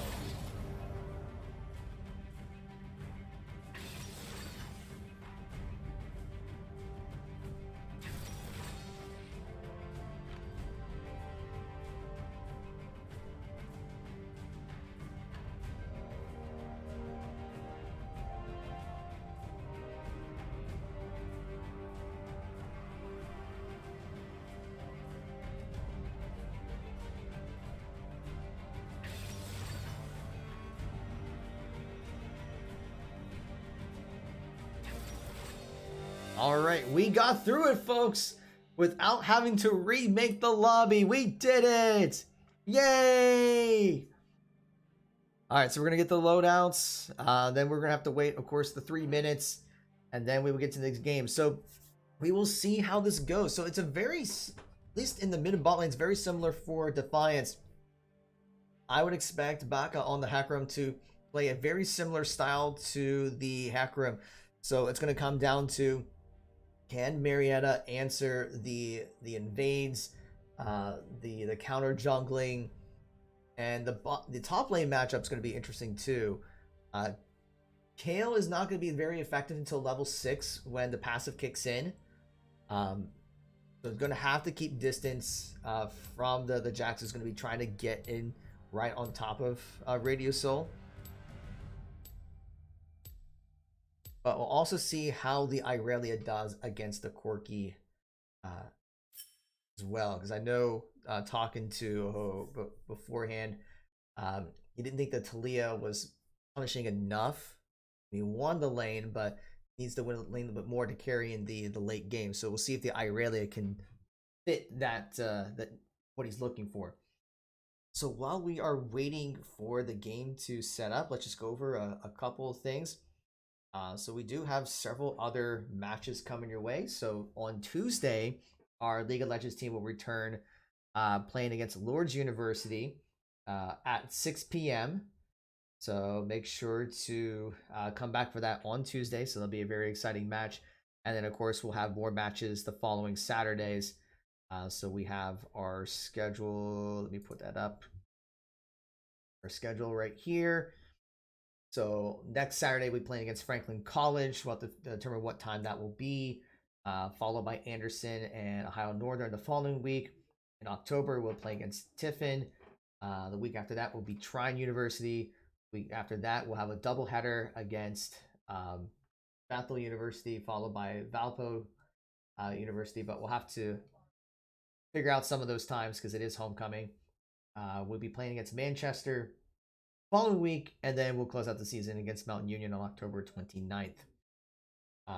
All right, we got through it, folks, without having to remake the lobby. We did it! Yay! All right, so we're gonna get the loadouts. Then we're gonna have to wait, of course, the 3 minutes, and then we will get to the next game. So we will see how this goes. So it's a very, at least in the mid and bot lanes, very similar for Defiance. I would expect Baka on the hack room to play a very similar style to the hack room. So it's going to come down to, can Marietta answer the invades, the counter jungling, and the top lane matchup is going to be interesting too. Kale is not going to be very effective until level 6 when the passive kicks in. So it's going to have to keep distance from the Jax. Is going to be trying to get in right on top of Radio Soul. But we'll also see how the Irelia does against the Corki as well. Because I know talking to beforehand, he didn't think that Talia was punishing enough. He won the lane, but needs to win the lane a little bit more to carry in the late game. So we'll see if the Irelia can fit that what he's looking for. So while we are waiting for the game to set up, let's just go over a couple of things. So we do have several other matches coming your way. So on Tuesday, our League of Legends team will return playing against Lord's University at 6 p.m. So make sure to come back for that on Tuesday. So that'll be a very exciting match. And then, of course, we'll have more matches the following Saturdays. So we have our schedule. Let me put that up. Our schedule right here. So next Saturday, we're playing against Franklin College. We'll have to determine what time that will be. Followed by Anderson and Ohio Northern the following week. In October, we'll play against Tiffin. The week after that will be Trine University. Week after that, we'll have a doubleheader against Bethel University, followed by Valpo University. But we'll have to figure out some of those times because it is homecoming. We'll be playing against Manchester following week, and then we'll close out the season against Mountain Union on October 29th.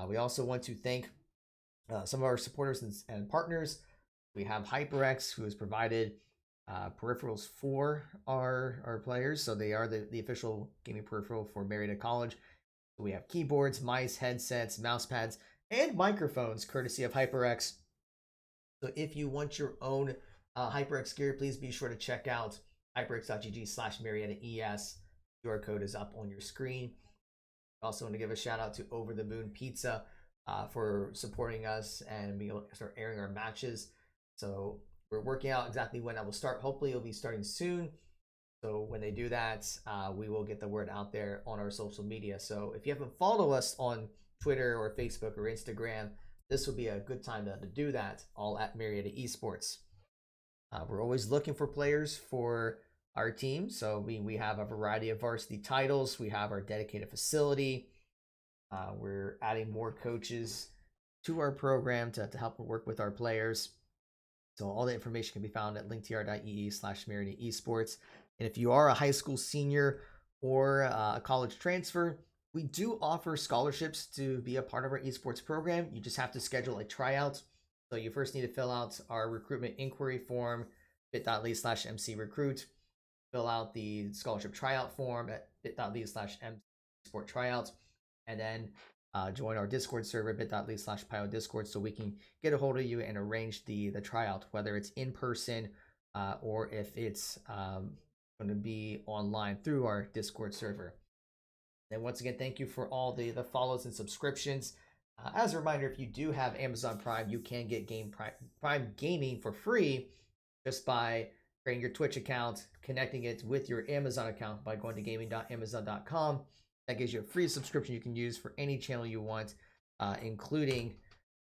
We also want to thank some of our supporters and partners. We have HyperX, who has provided peripherals for our players. So they are the official gaming peripheral for Marietta College. We have keyboards, mice, headsets, mouse pads, and microphones courtesy of HyperX. So if you want your own HyperX gear, please be sure to check out hyperx.gg/MariettaES. QR code is up on your screen. Also want to give a shout out to Over the Moon Pizza for supporting us and being able to start airing our matches. So we're working out exactly when that will start. Hopefully it'll be starting soon. So when they do that, we will get the word out there on our social media. So if you haven't followed us on Twitter or Facebook or Instagram, this will be a good time to do that, all at Marietta Esports. We're always looking for players for our team. So we have a variety of varsity titles. We have our dedicated facility. We're adding more coaches to our program to help work with our players. So all the information can be found at linktr.ee/Marietta Esports. And if you are a high school senior or a college transfer, we do offer scholarships to be a part of our esports program. You just have to schedule a tryout. So you first need to fill out our recruitment inquiry form, bit.ly/mcrecruit. Fill out the scholarship tryout form at bit.ly/msporttryouts. And then join our Discord server, bit.ly/PioDiscord, so we can get a hold of you and arrange the tryout, whether it's in person or if it's going to be online through our Discord server. And once again, thank you for all the follows and subscriptions. As a reminder, if you do have Amazon Prime, you can get Prime Gaming for free just by creating your Twitch account, connecting it with your Amazon account by going to gaming.amazon.com. That gives you a free subscription you can use for any channel you want, including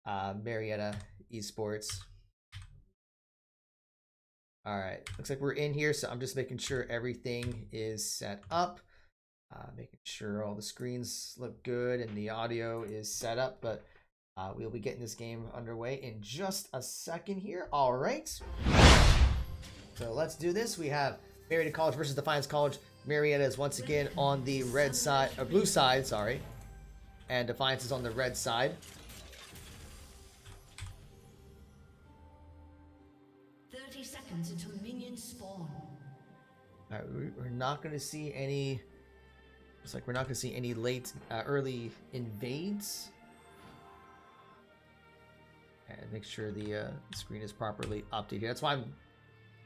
Marietta Esports. All right, looks like we're in here, so I'm just making sure everything is set up. Making sure all the screens look good and the audio is set up, but we'll be getting this game underway in just a second here. All right, so let's do this. We have Marietta College versus Defiance College. Marietta is once again on the red side, or blue side, sorry, and Defiance is on the red side. 30 seconds until minions spawn. All right, we're not going to see any. Looks like we're not going to see any late, early invades. And make sure the screen is properly updated. That's why I'm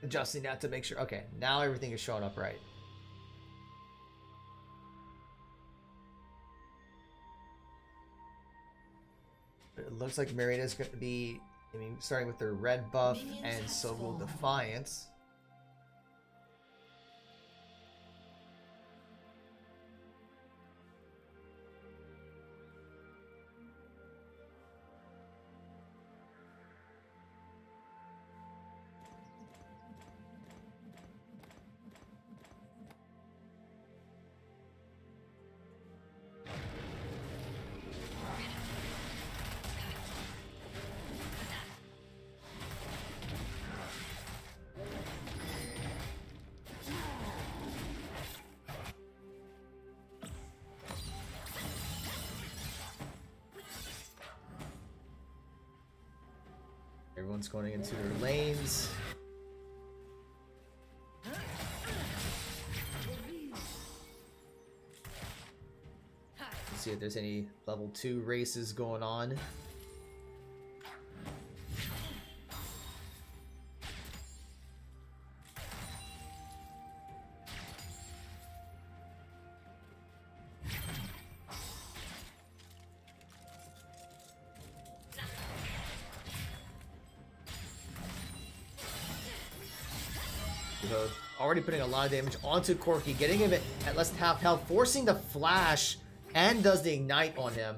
adjusting that to make sure. Okay, now everything is showing up right. looks like Marietta's going to be, I mean, starting with their red buff, and so will Defiance. Everyone's going into their lanes. Let's see if there's any level 2 races going on. Already putting a lot of damage onto Corki, getting him at less than half health, forcing the flash, and does the ignite on him.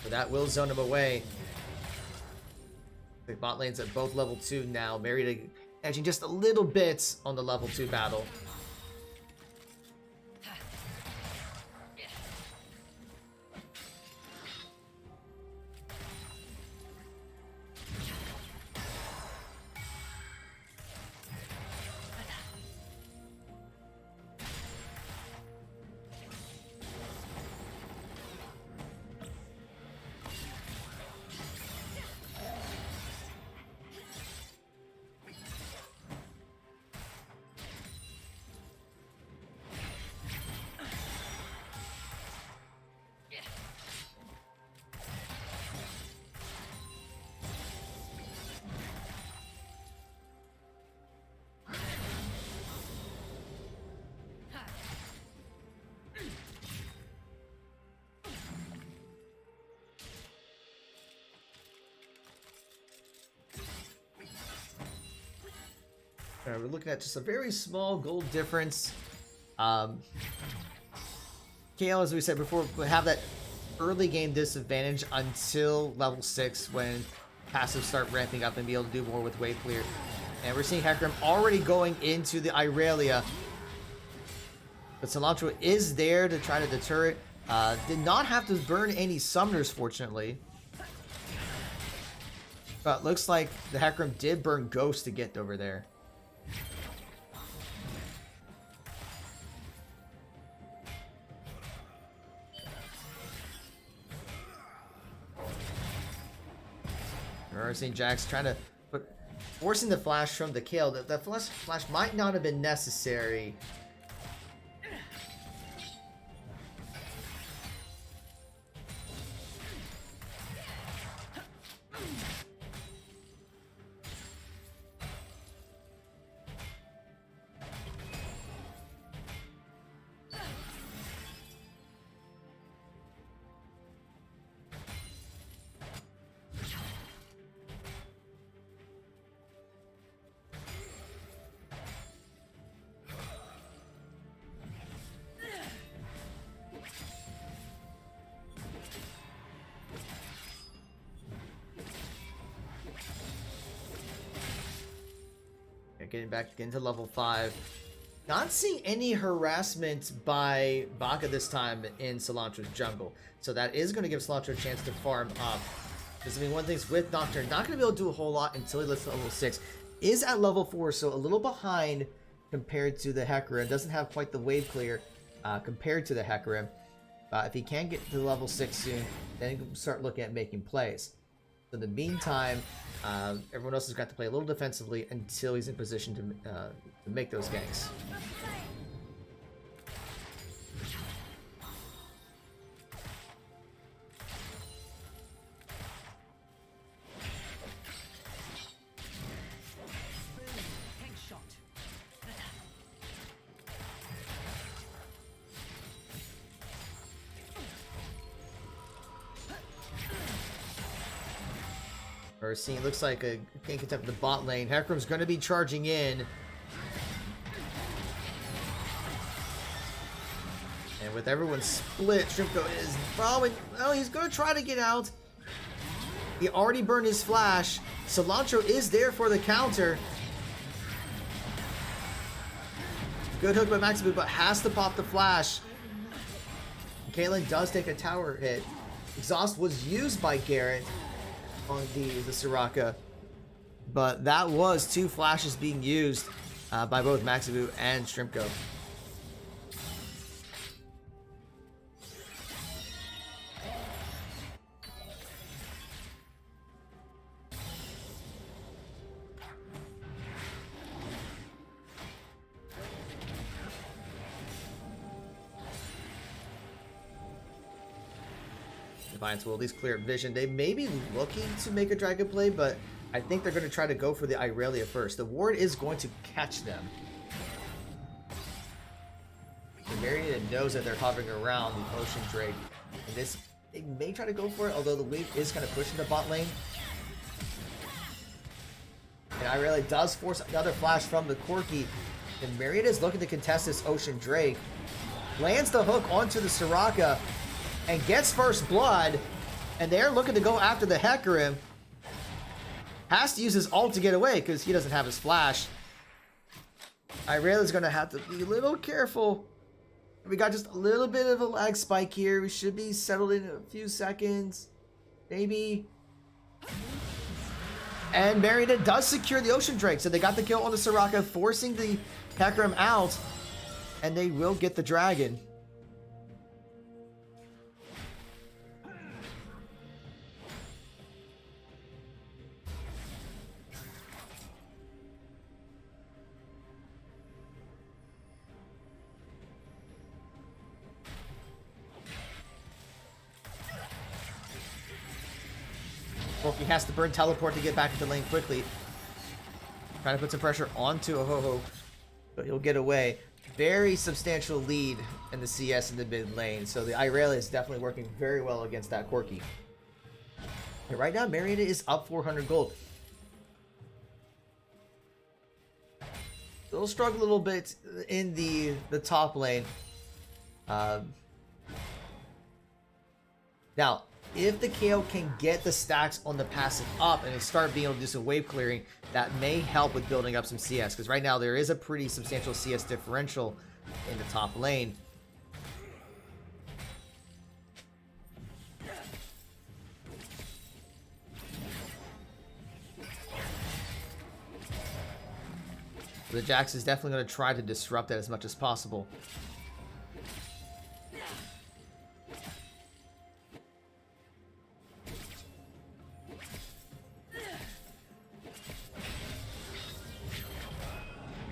So that will zone him away. The bot lane's at both level 2 now. Marietta edging just a little bit on the level 2 battle. We're looking at just a very small gold difference. KL, as we said before, will have that early game disadvantage until level 6 when passives start ramping up and be able to do more with wave clear. And we're seeing Hecarim already going into the Irelia. But Cilantro is there to try to deter it. Did not have to burn any summoners, fortunately. But looks like the Hecarim did burn Ghost to get over there. We're seeing Jax trying to forcing the flash from the kill. That flash might not have been necessary. Getting back into level 5. Not seeing any harassment by Baka this time in Cilantro's jungle. So that is going to give Cilantro a chance to farm up. Because, I mean, one thing's with Nocturne, not going to be able to do a whole lot until he gets to level 6. Is at level 4, so a little behind compared to the Hecarim. Doesn't have quite the wave clear compared to the Hecarim. If he can get to level 6 soon, then he can start looking at making plays. So in the meantime, everyone else has got to play a little defensively until he's in position to make those ganks. Or seeing, looks like a can't contest the bot lane. Hecarim's going to be charging in. And with everyone split, Shrimpko is probably, well, he's going to try to get out. He already burned his flash. Cilantro is there for the counter. Good hook by Maxibu, but has to pop the flash. Caitlyn does take a tower hit. Exhaust was used by Garrett on the Soraka, but that was 2 flashes being used by both Maxibu and Shrimpko. Defiance will at least clear vision. They may be looking to make a dragon play, but I think they're going to try to go for the Irelia first. The ward is going to catch them. And Marietta knows that they're hovering around the Ocean Drake. And this, they may try to go for it, although the wave is kind of pushing the bot lane. And Irelia does force another flash from the Corki. And Marietta is looking to contest this Ocean Drake. Lands the hook onto the Soraka and gets first blood, and they're looking to go after the Hecarim. Has to use his ult to get away because he doesn't have his flash. Irelia's going to have to be a little careful. We got just a little bit of a lag spike here. We should be settled in a few seconds. Maybe. And Marietta does secure the Ocean Drake, so they got the kill on the Soraka, forcing the Hecarim out, and they will get the dragon. Corki has to burn teleport to get back into lane quickly. Trying to put some pressure onto a Ho-Ho, but he'll get away. Very substantial lead in the CS in the mid lane, so the Irelia is definitely working very well against that Corki. And right now, Marietta is up 400 gold. They'll struggle a little bit in the top lane. Now, if the KO can get the stacks on the passive up and they start being able to do some wave clearing, that may help with building up some CS. Because right now there is a pretty substantial CS differential in the top lane. The Jax is definitely going to try to disrupt that as much as possible.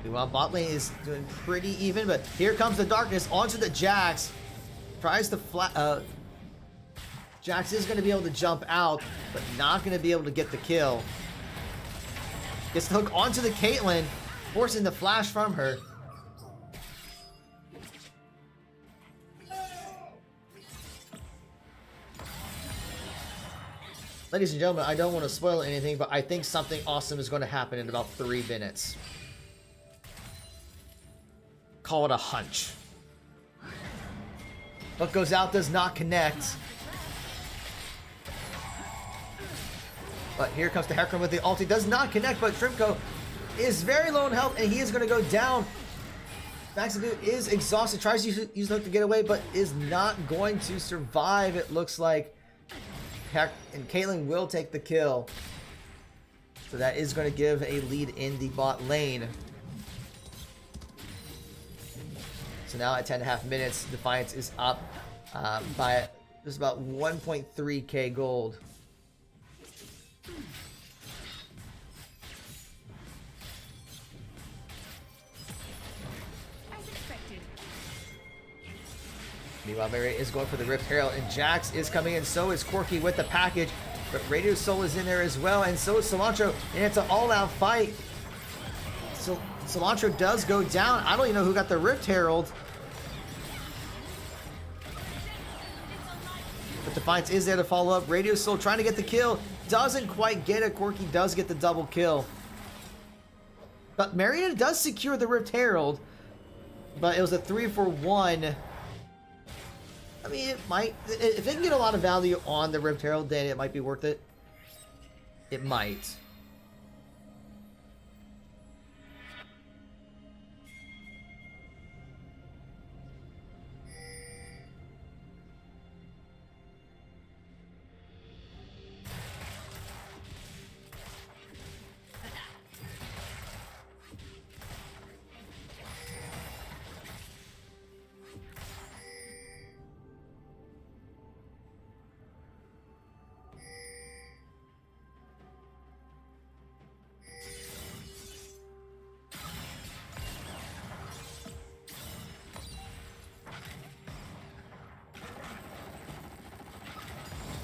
Meanwhile, bot lane is doing pretty even, but here comes the darkness onto the Jax. Tries to flat. Jax is going to be able to jump out, but not going to be able to get the kill. Gets the hook onto the Caitlyn, forcing the flash from her. Ladies and gentlemen, I don't want to spoil anything, but I think something awesome is going to happen in about 3 minutes. Call it a hunch. Hook goes out, does not connect. But here comes the Hecarim with the ulti. Does not connect, but Shrimpko is very low in health, and he is going to go down. Maxibu is exhausted. Tries to use the hook to get away, but is not going to survive, it looks like. And Caitlyn will take the kill. So that is going to give a lead in the bot lane. So now at 10.5 minutes, Defiance is up by just about 1.3k gold. As expected. Meanwhile, Mary is going for the Rift Herald, and Jax is coming in. So is Corki with the package, but Radio Soul is in there as well, and so is Cilantro, and it's an all-out fight. So Cilantro does go down. I don't even know who got the Rift Herald. But Defiance is there to follow up. Radio Soul trying to get the kill. doesn't quite get it. Corky does get the double kill. But Marietta does secure the Rift Herald. But it was a 3-for-1. I mean, it might... If they can get a lot of value on the Rift Herald, then it might be worth it. It might.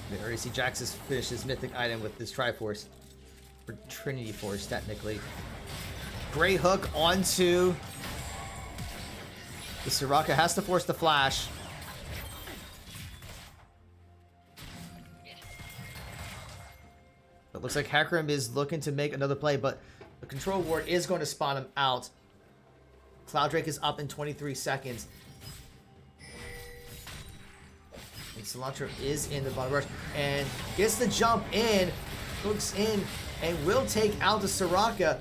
We already see Jax has finished his mythic item with this Triforce. Or Trinity Force, technically. Great hook onto the Soraka. Has to force the flash. It looks like Hecarim is looking to make another play, but the control ward is going to spot him out. Cloud Drake is up in 23 seconds. And Cilantro is in the bottom rush and gets the jump in, hooks in, and will take out the Soraka.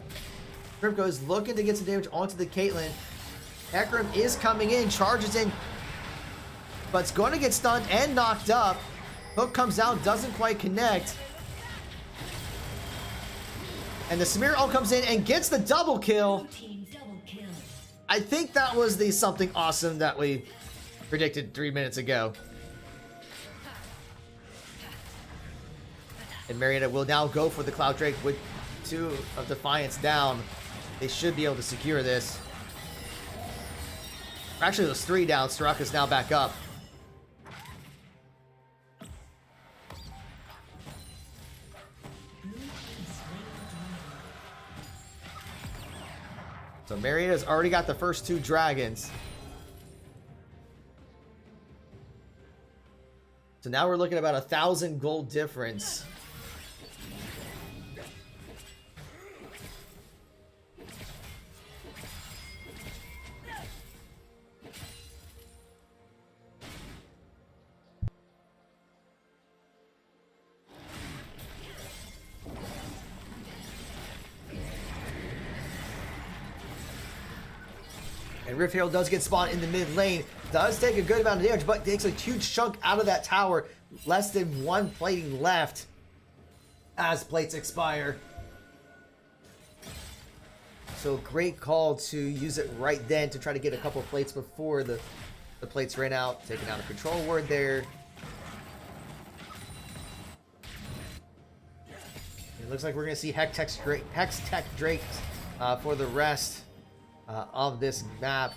Crypto is looking to get some damage onto the Caitlyn. Hecarim is coming in, charges in, but it's going to get stunned and knocked up. Hook comes out, doesn't quite connect. And the Samir ult comes in and gets the double kill. I think that was the something awesome that we predicted 3 minutes ago. And Marietta will now go for the Cloud Drake with 2 of Defiance down. They should be able to secure this. Actually, it was 3 down. Soraka's now back up. So Marietta's already got the first 2 dragons. So now we're looking at about 1,000 gold difference. And Rift Herald does get spawned in the mid lane. Does take a good amount of damage, but takes a huge chunk out of that tower. Less than 1 plating left as plates expire. So great call to use it right then to try to get a couple of plates before the plates ran out. Taking out a control ward there. It looks like we're going to see Hex Tech Drake for the rest of this map.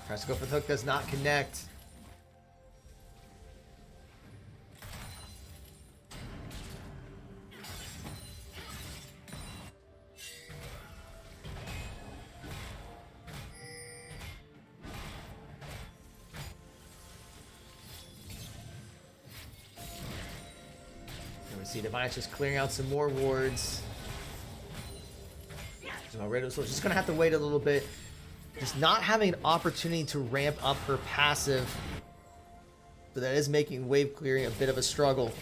Tries to go for the hook, does not connect. And we see Defiance just clearing out some more wards. So just gonna have to wait a little bit. Just not having an opportunity to ramp up her passive. So that is making wave clearing a bit of a struggle.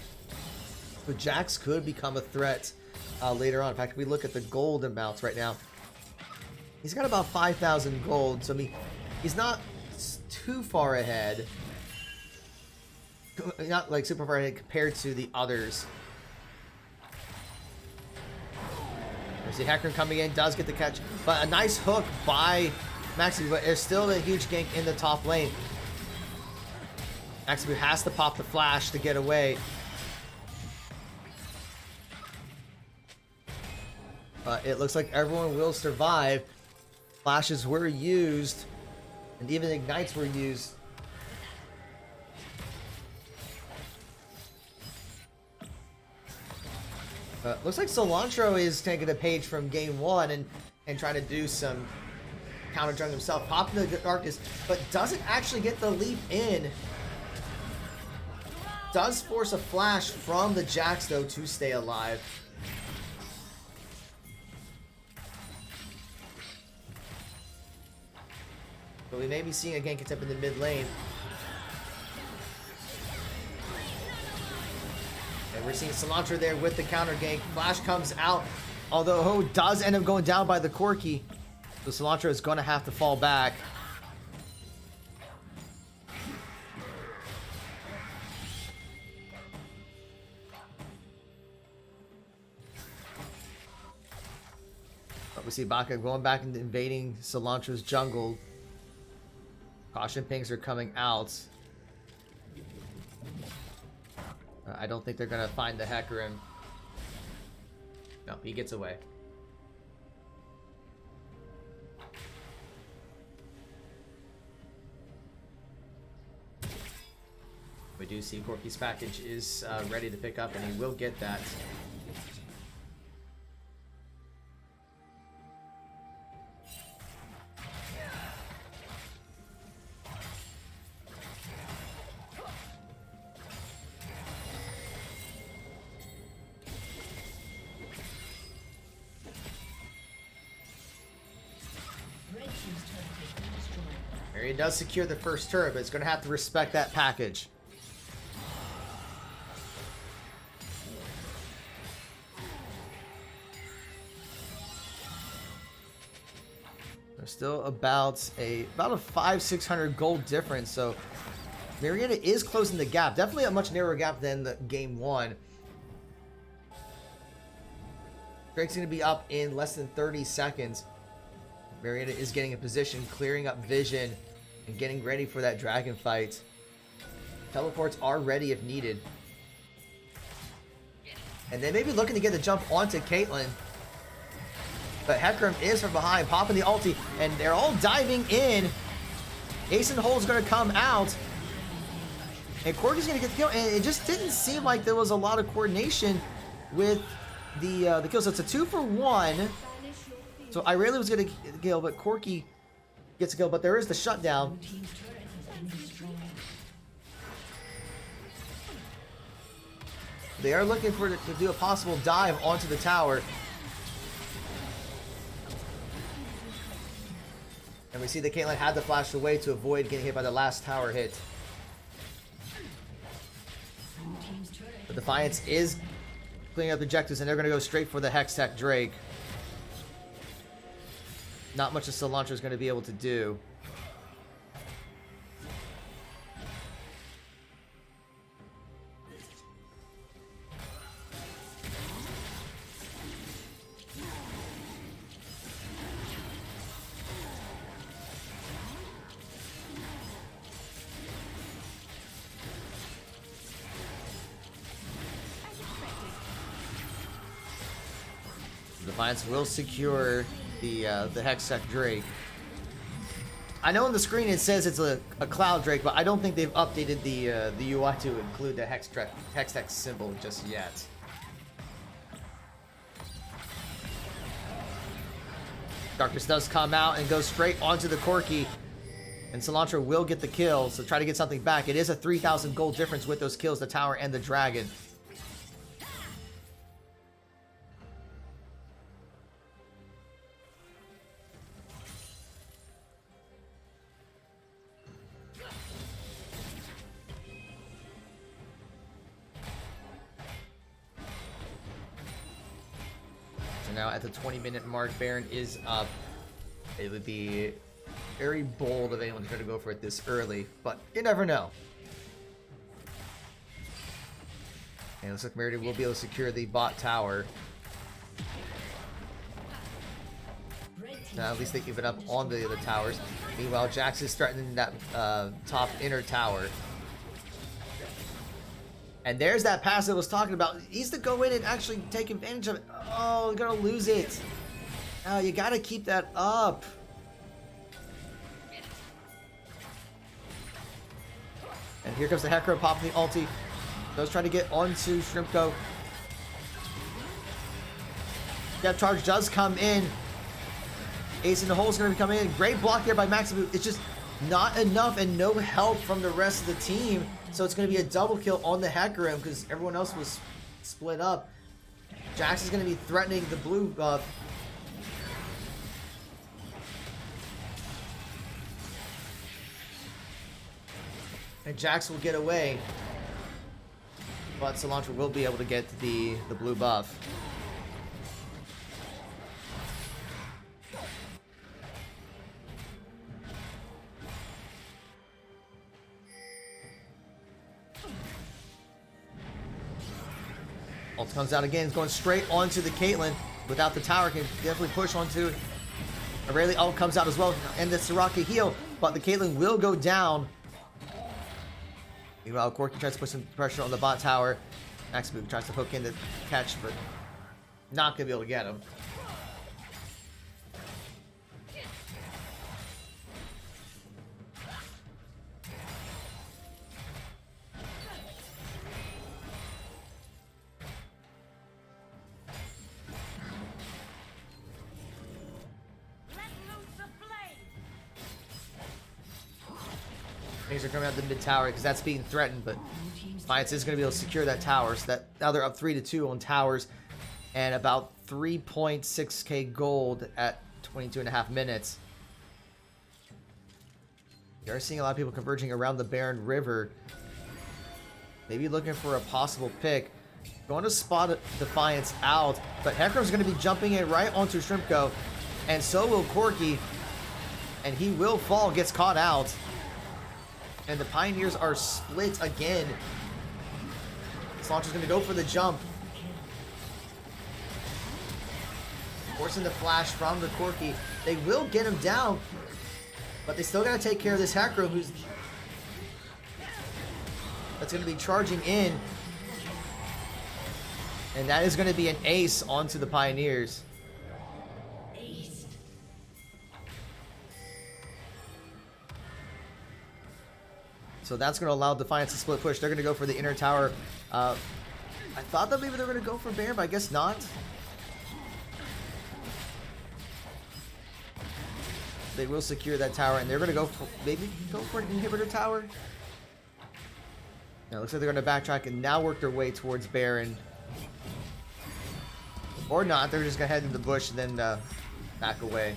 But Jax could become a threat later on. In fact, if we look at the gold amounts right now, he's got about 5,000 gold. So I mean, he's not too far ahead. Not like super far ahead compared to the others. We see Hecarim coming in, does get the catch, but a nice hook by Maxi, but there's still a huge gank in the top lane. Maxi has to pop the flash to get away. But it looks like everyone will survive. Flashes were used, and even ignites were used. Looks like Cilantro is taking a page from game 1 and trying to do some counter jungle himself. Popping the darkness, but doesn't actually get the leap in. Does force a flash from the Jax, though, to stay alive. But we may be seeing a gank attempt in the mid lane. And we're seeing Cilantro there with the counter gank. Flash comes out, although Ho does end up going down by the Corki. So Cilantro is going to have to fall back. But we see Baka going back and invading Cilantro's jungle. Caution pings are coming out. I don't think they're going to find the Hecarim. No, he gets away. We do see Corki's package is ready to pick up, and he will get that. He does secure the first turret, but it's going to have to respect that package. There's still about a 500-600 gold difference, so Marietta is closing the gap. Definitely a much narrower gap than the game one. Drake's going to be up in less than 30 seconds. Marietta is getting a position, clearing up vision, and getting ready for that dragon fight. Teleports are ready if needed. And they may be looking to get the jump onto Caitlyn. But Hecarim is from behind, popping the ulti, and they're all diving in. Ace and Hole's going to come out. And Corki's going to get the kill. And it just didn't seem like there was a lot of coordination with the kill. So it's a 2-for-1. So I rarely was going to get a kill, but Corki gets a kill. But there is the shutdown. They are looking for to do a possible dive onto the tower. And we see that Caitlyn had to flash away to avoid getting hit by the last tower hit. But Defiance is cleaning up objectives, and they're going to go straight for the Hextech Drake. Not much of Cilantro is going to be able to do. Defiance will secure the Hextech Drake. I know on the screen it says it's a Cloud Drake, but I don't think they've updated the UI to include the Hextech symbol just yet. Darkness does come out and goes straight onto the Corki, and Cilantro will get the kill, so try to get something back. It is a 3,000 gold difference with those kills, the tower and the dragon. Now at the 20-minute mark, Baron is up. It would be very bold of anyone to try to go for it this early, but you never know. And it looks like Marietta will be able to secure the bot tower. Now at least they keep it up on the other towers. Meanwhile, Jax is threatening that top inner tower. And there's that pass I was talking about. He needs to go in and actually take advantage of it. Oh, you're gonna lose it. You gotta keep that up. And here comes the Hecarim popping the ulti. Goes trying to get onto Shrimpko. Depth charge does come in. Ace in the hole is gonna be coming in. Great block there by Maxibu. It's just not enough and no help from the rest of the team. So it's going to be a double kill on the Hecarim because everyone else was split up. Jax is going to be threatening the blue buff. And Jax will get away. But Cilantro will be able to get the blue buff. Ult comes out again. It's going straight onto the Caitlyn. Without the tower, can definitely push onto Aurelia. Ult comes out as well. And the Soraka heal. But the Caitlyn will go down. Meanwhile, Corki tries to put some pressure on the bot tower. Maxboot tries to hook in the catch, but not going to be able to get him. Things are coming out the mid tower because that's being threatened, but Defiance is going to be able to secure that tower. So that now they're up 3-2 on towers, and about 3.6k gold at 22.5 minutes. You are seeing a lot of people converging around the Barren River, maybe looking for a possible pick. Going to spot Defiance out, but Hecarim's going to be jumping in right onto Shrimpko, and so will Corki, and he will fall, gets caught out. And the Pioneers are split again. Cilantro's going to go for the jump. Forcing the flash from the Corki. They will get him down. But they still got to take care of this Hecarim that's going to be charging in. And that is going to be an ace onto the Pioneers. So that's going to allow Defiance to split push. They're going to go for the inner tower. I thought that maybe they were going to go for Baron, but I guess not. They will secure that tower, and they're going to go for, maybe go for an inhibitor tower. Now, it looks like they're going to backtrack and now work their way towards Baron. Or not. They're just going to head into the bush and then back away.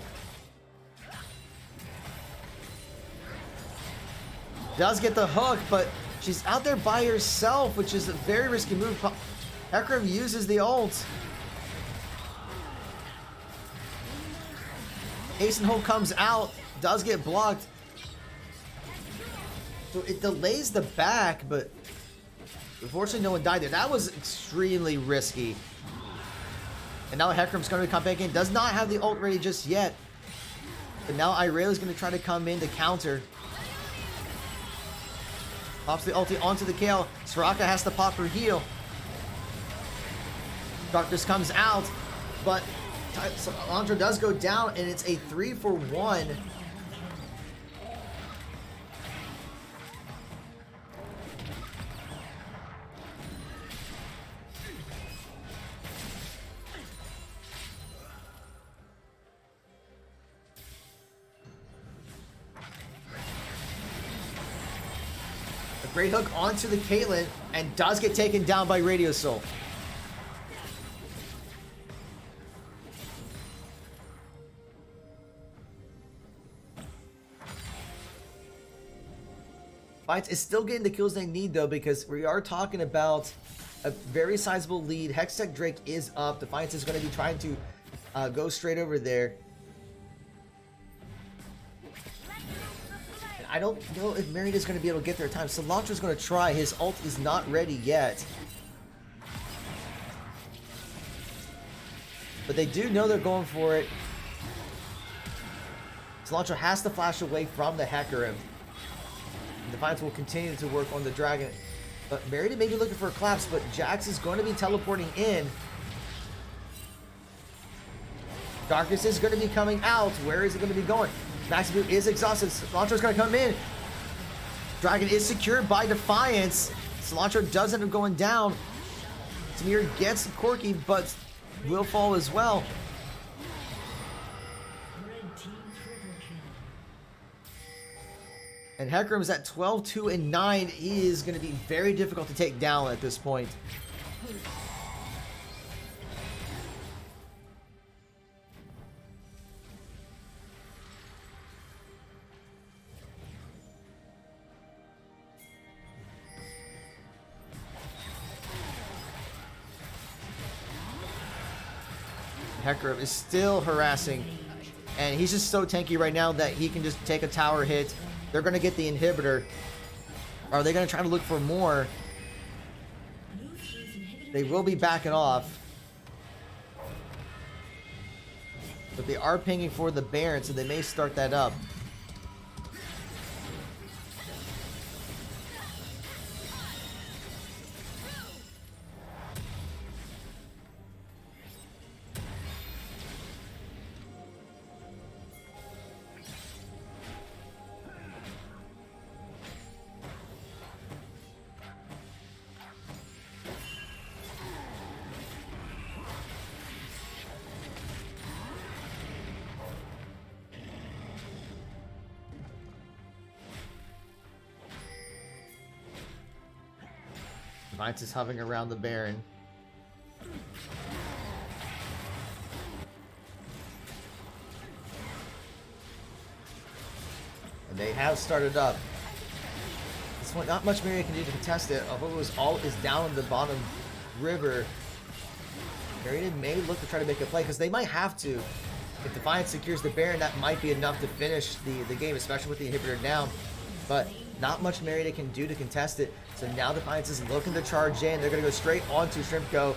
Does get the hook, but she's out there by herself, which is a very risky move. Hecarim uses the ult. Ace and Hold comes out, does get blocked. So it delays the back, but unfortunately no one died there. That was extremely risky. And now Hecarim's going to come back in. Does not have the ult ready just yet. But now Irelia's going to try to come in to counter. Pops the ulti onto the Kale. Soraka has to pop her heal. Darkness comes out, but Cilantro does go down, and it's a 3-for-1. Great hook onto the Caitlyn, and does get taken down by Radio Soul. Fights is still getting the kills they need though, because we are talking about a very sizable lead. Hextech Drake is up. Defiance is going to be trying to go straight over there. I don't know if Marietta's going to be able to get there in time. Cilantro's going to try. His ult is not ready yet. But they do know they're going for it. Cilantro has to flash away from the Hecarim. Defiance will continue to work on the dragon. But Marietta may be looking for a collapse, but Jax is going to be teleporting in. Darkness is going to be coming out. Where is it going to be going? Max Boot is exhausted. Cilantro's going to come in. Dragon is secured by Defiance. Cilantro does end up going down. Samir gets Corki, but will fall as well. And Hecarim's at 12, 2, and 9 is going to be very difficult to take down at this point. Hecarim is still harassing, and he's just so tanky right now that he can just take a tower hit. They're going to get the inhibitor. Are they going to try to look for more? They will be backing off. But they are pinging for the Baron, so they may start that up. Defiance is hovering around the Baron. And they have started up. This one, not much Marietta can do to contest it. Although it was all is down in the bottom river. Marietta may look to try to make a play because they might have to. If Defiance secures the Baron, that might be enough to finish the game, especially with the inhibitor down. But not much Marietta can do to contest it. So now Defiance is looking to charge in. They're going to go straight onto Shrimpko.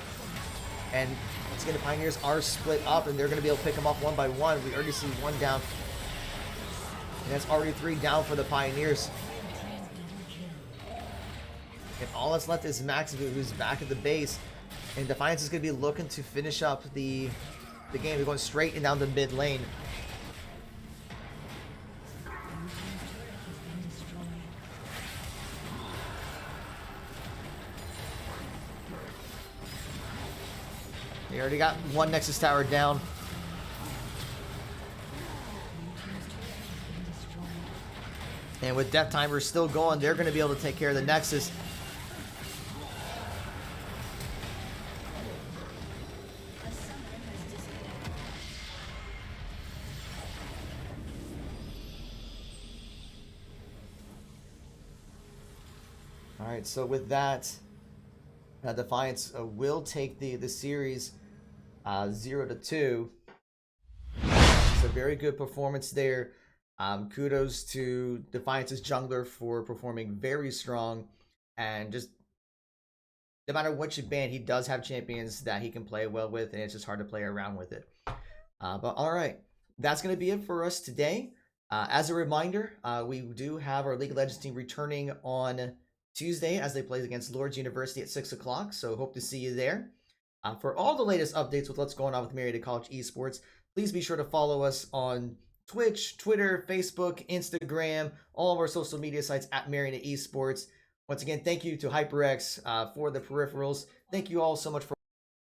And once again, the Pioneers are split up, and they're going to be able to pick them off one by one. We already see one down. And that's already 3 down for the Pioneers. And all that's left is Max, who's back at the base. And Defiance is going to be looking to finish up the game. They're going straight and down the mid lane. They already got one Nexus Tower down. And with Death Timer still going, they're going to be able to take care of the Nexus. Alright, so with that, Defiance will take the series 0-2. It's a very good performance there. Kudos to Defiance's jungler for performing very strong, and just no matter what you ban, he does have champions that he can play well with, and it's just hard to play around with it. But all right, that's going to be it for us today. As a reminder, we do have our League of Legends team returning on Tuesday as they play against Lord's University at 6 o'clock, so hope to see you there. For all the latest updates with what's going on with Marietta College Esports, please be sure to follow us on Twitch, Twitter, Facebook, Instagram, all of our social media sites at Marietta Esports. Once again, thank you to HyperX for the peripherals. Thank you all so much for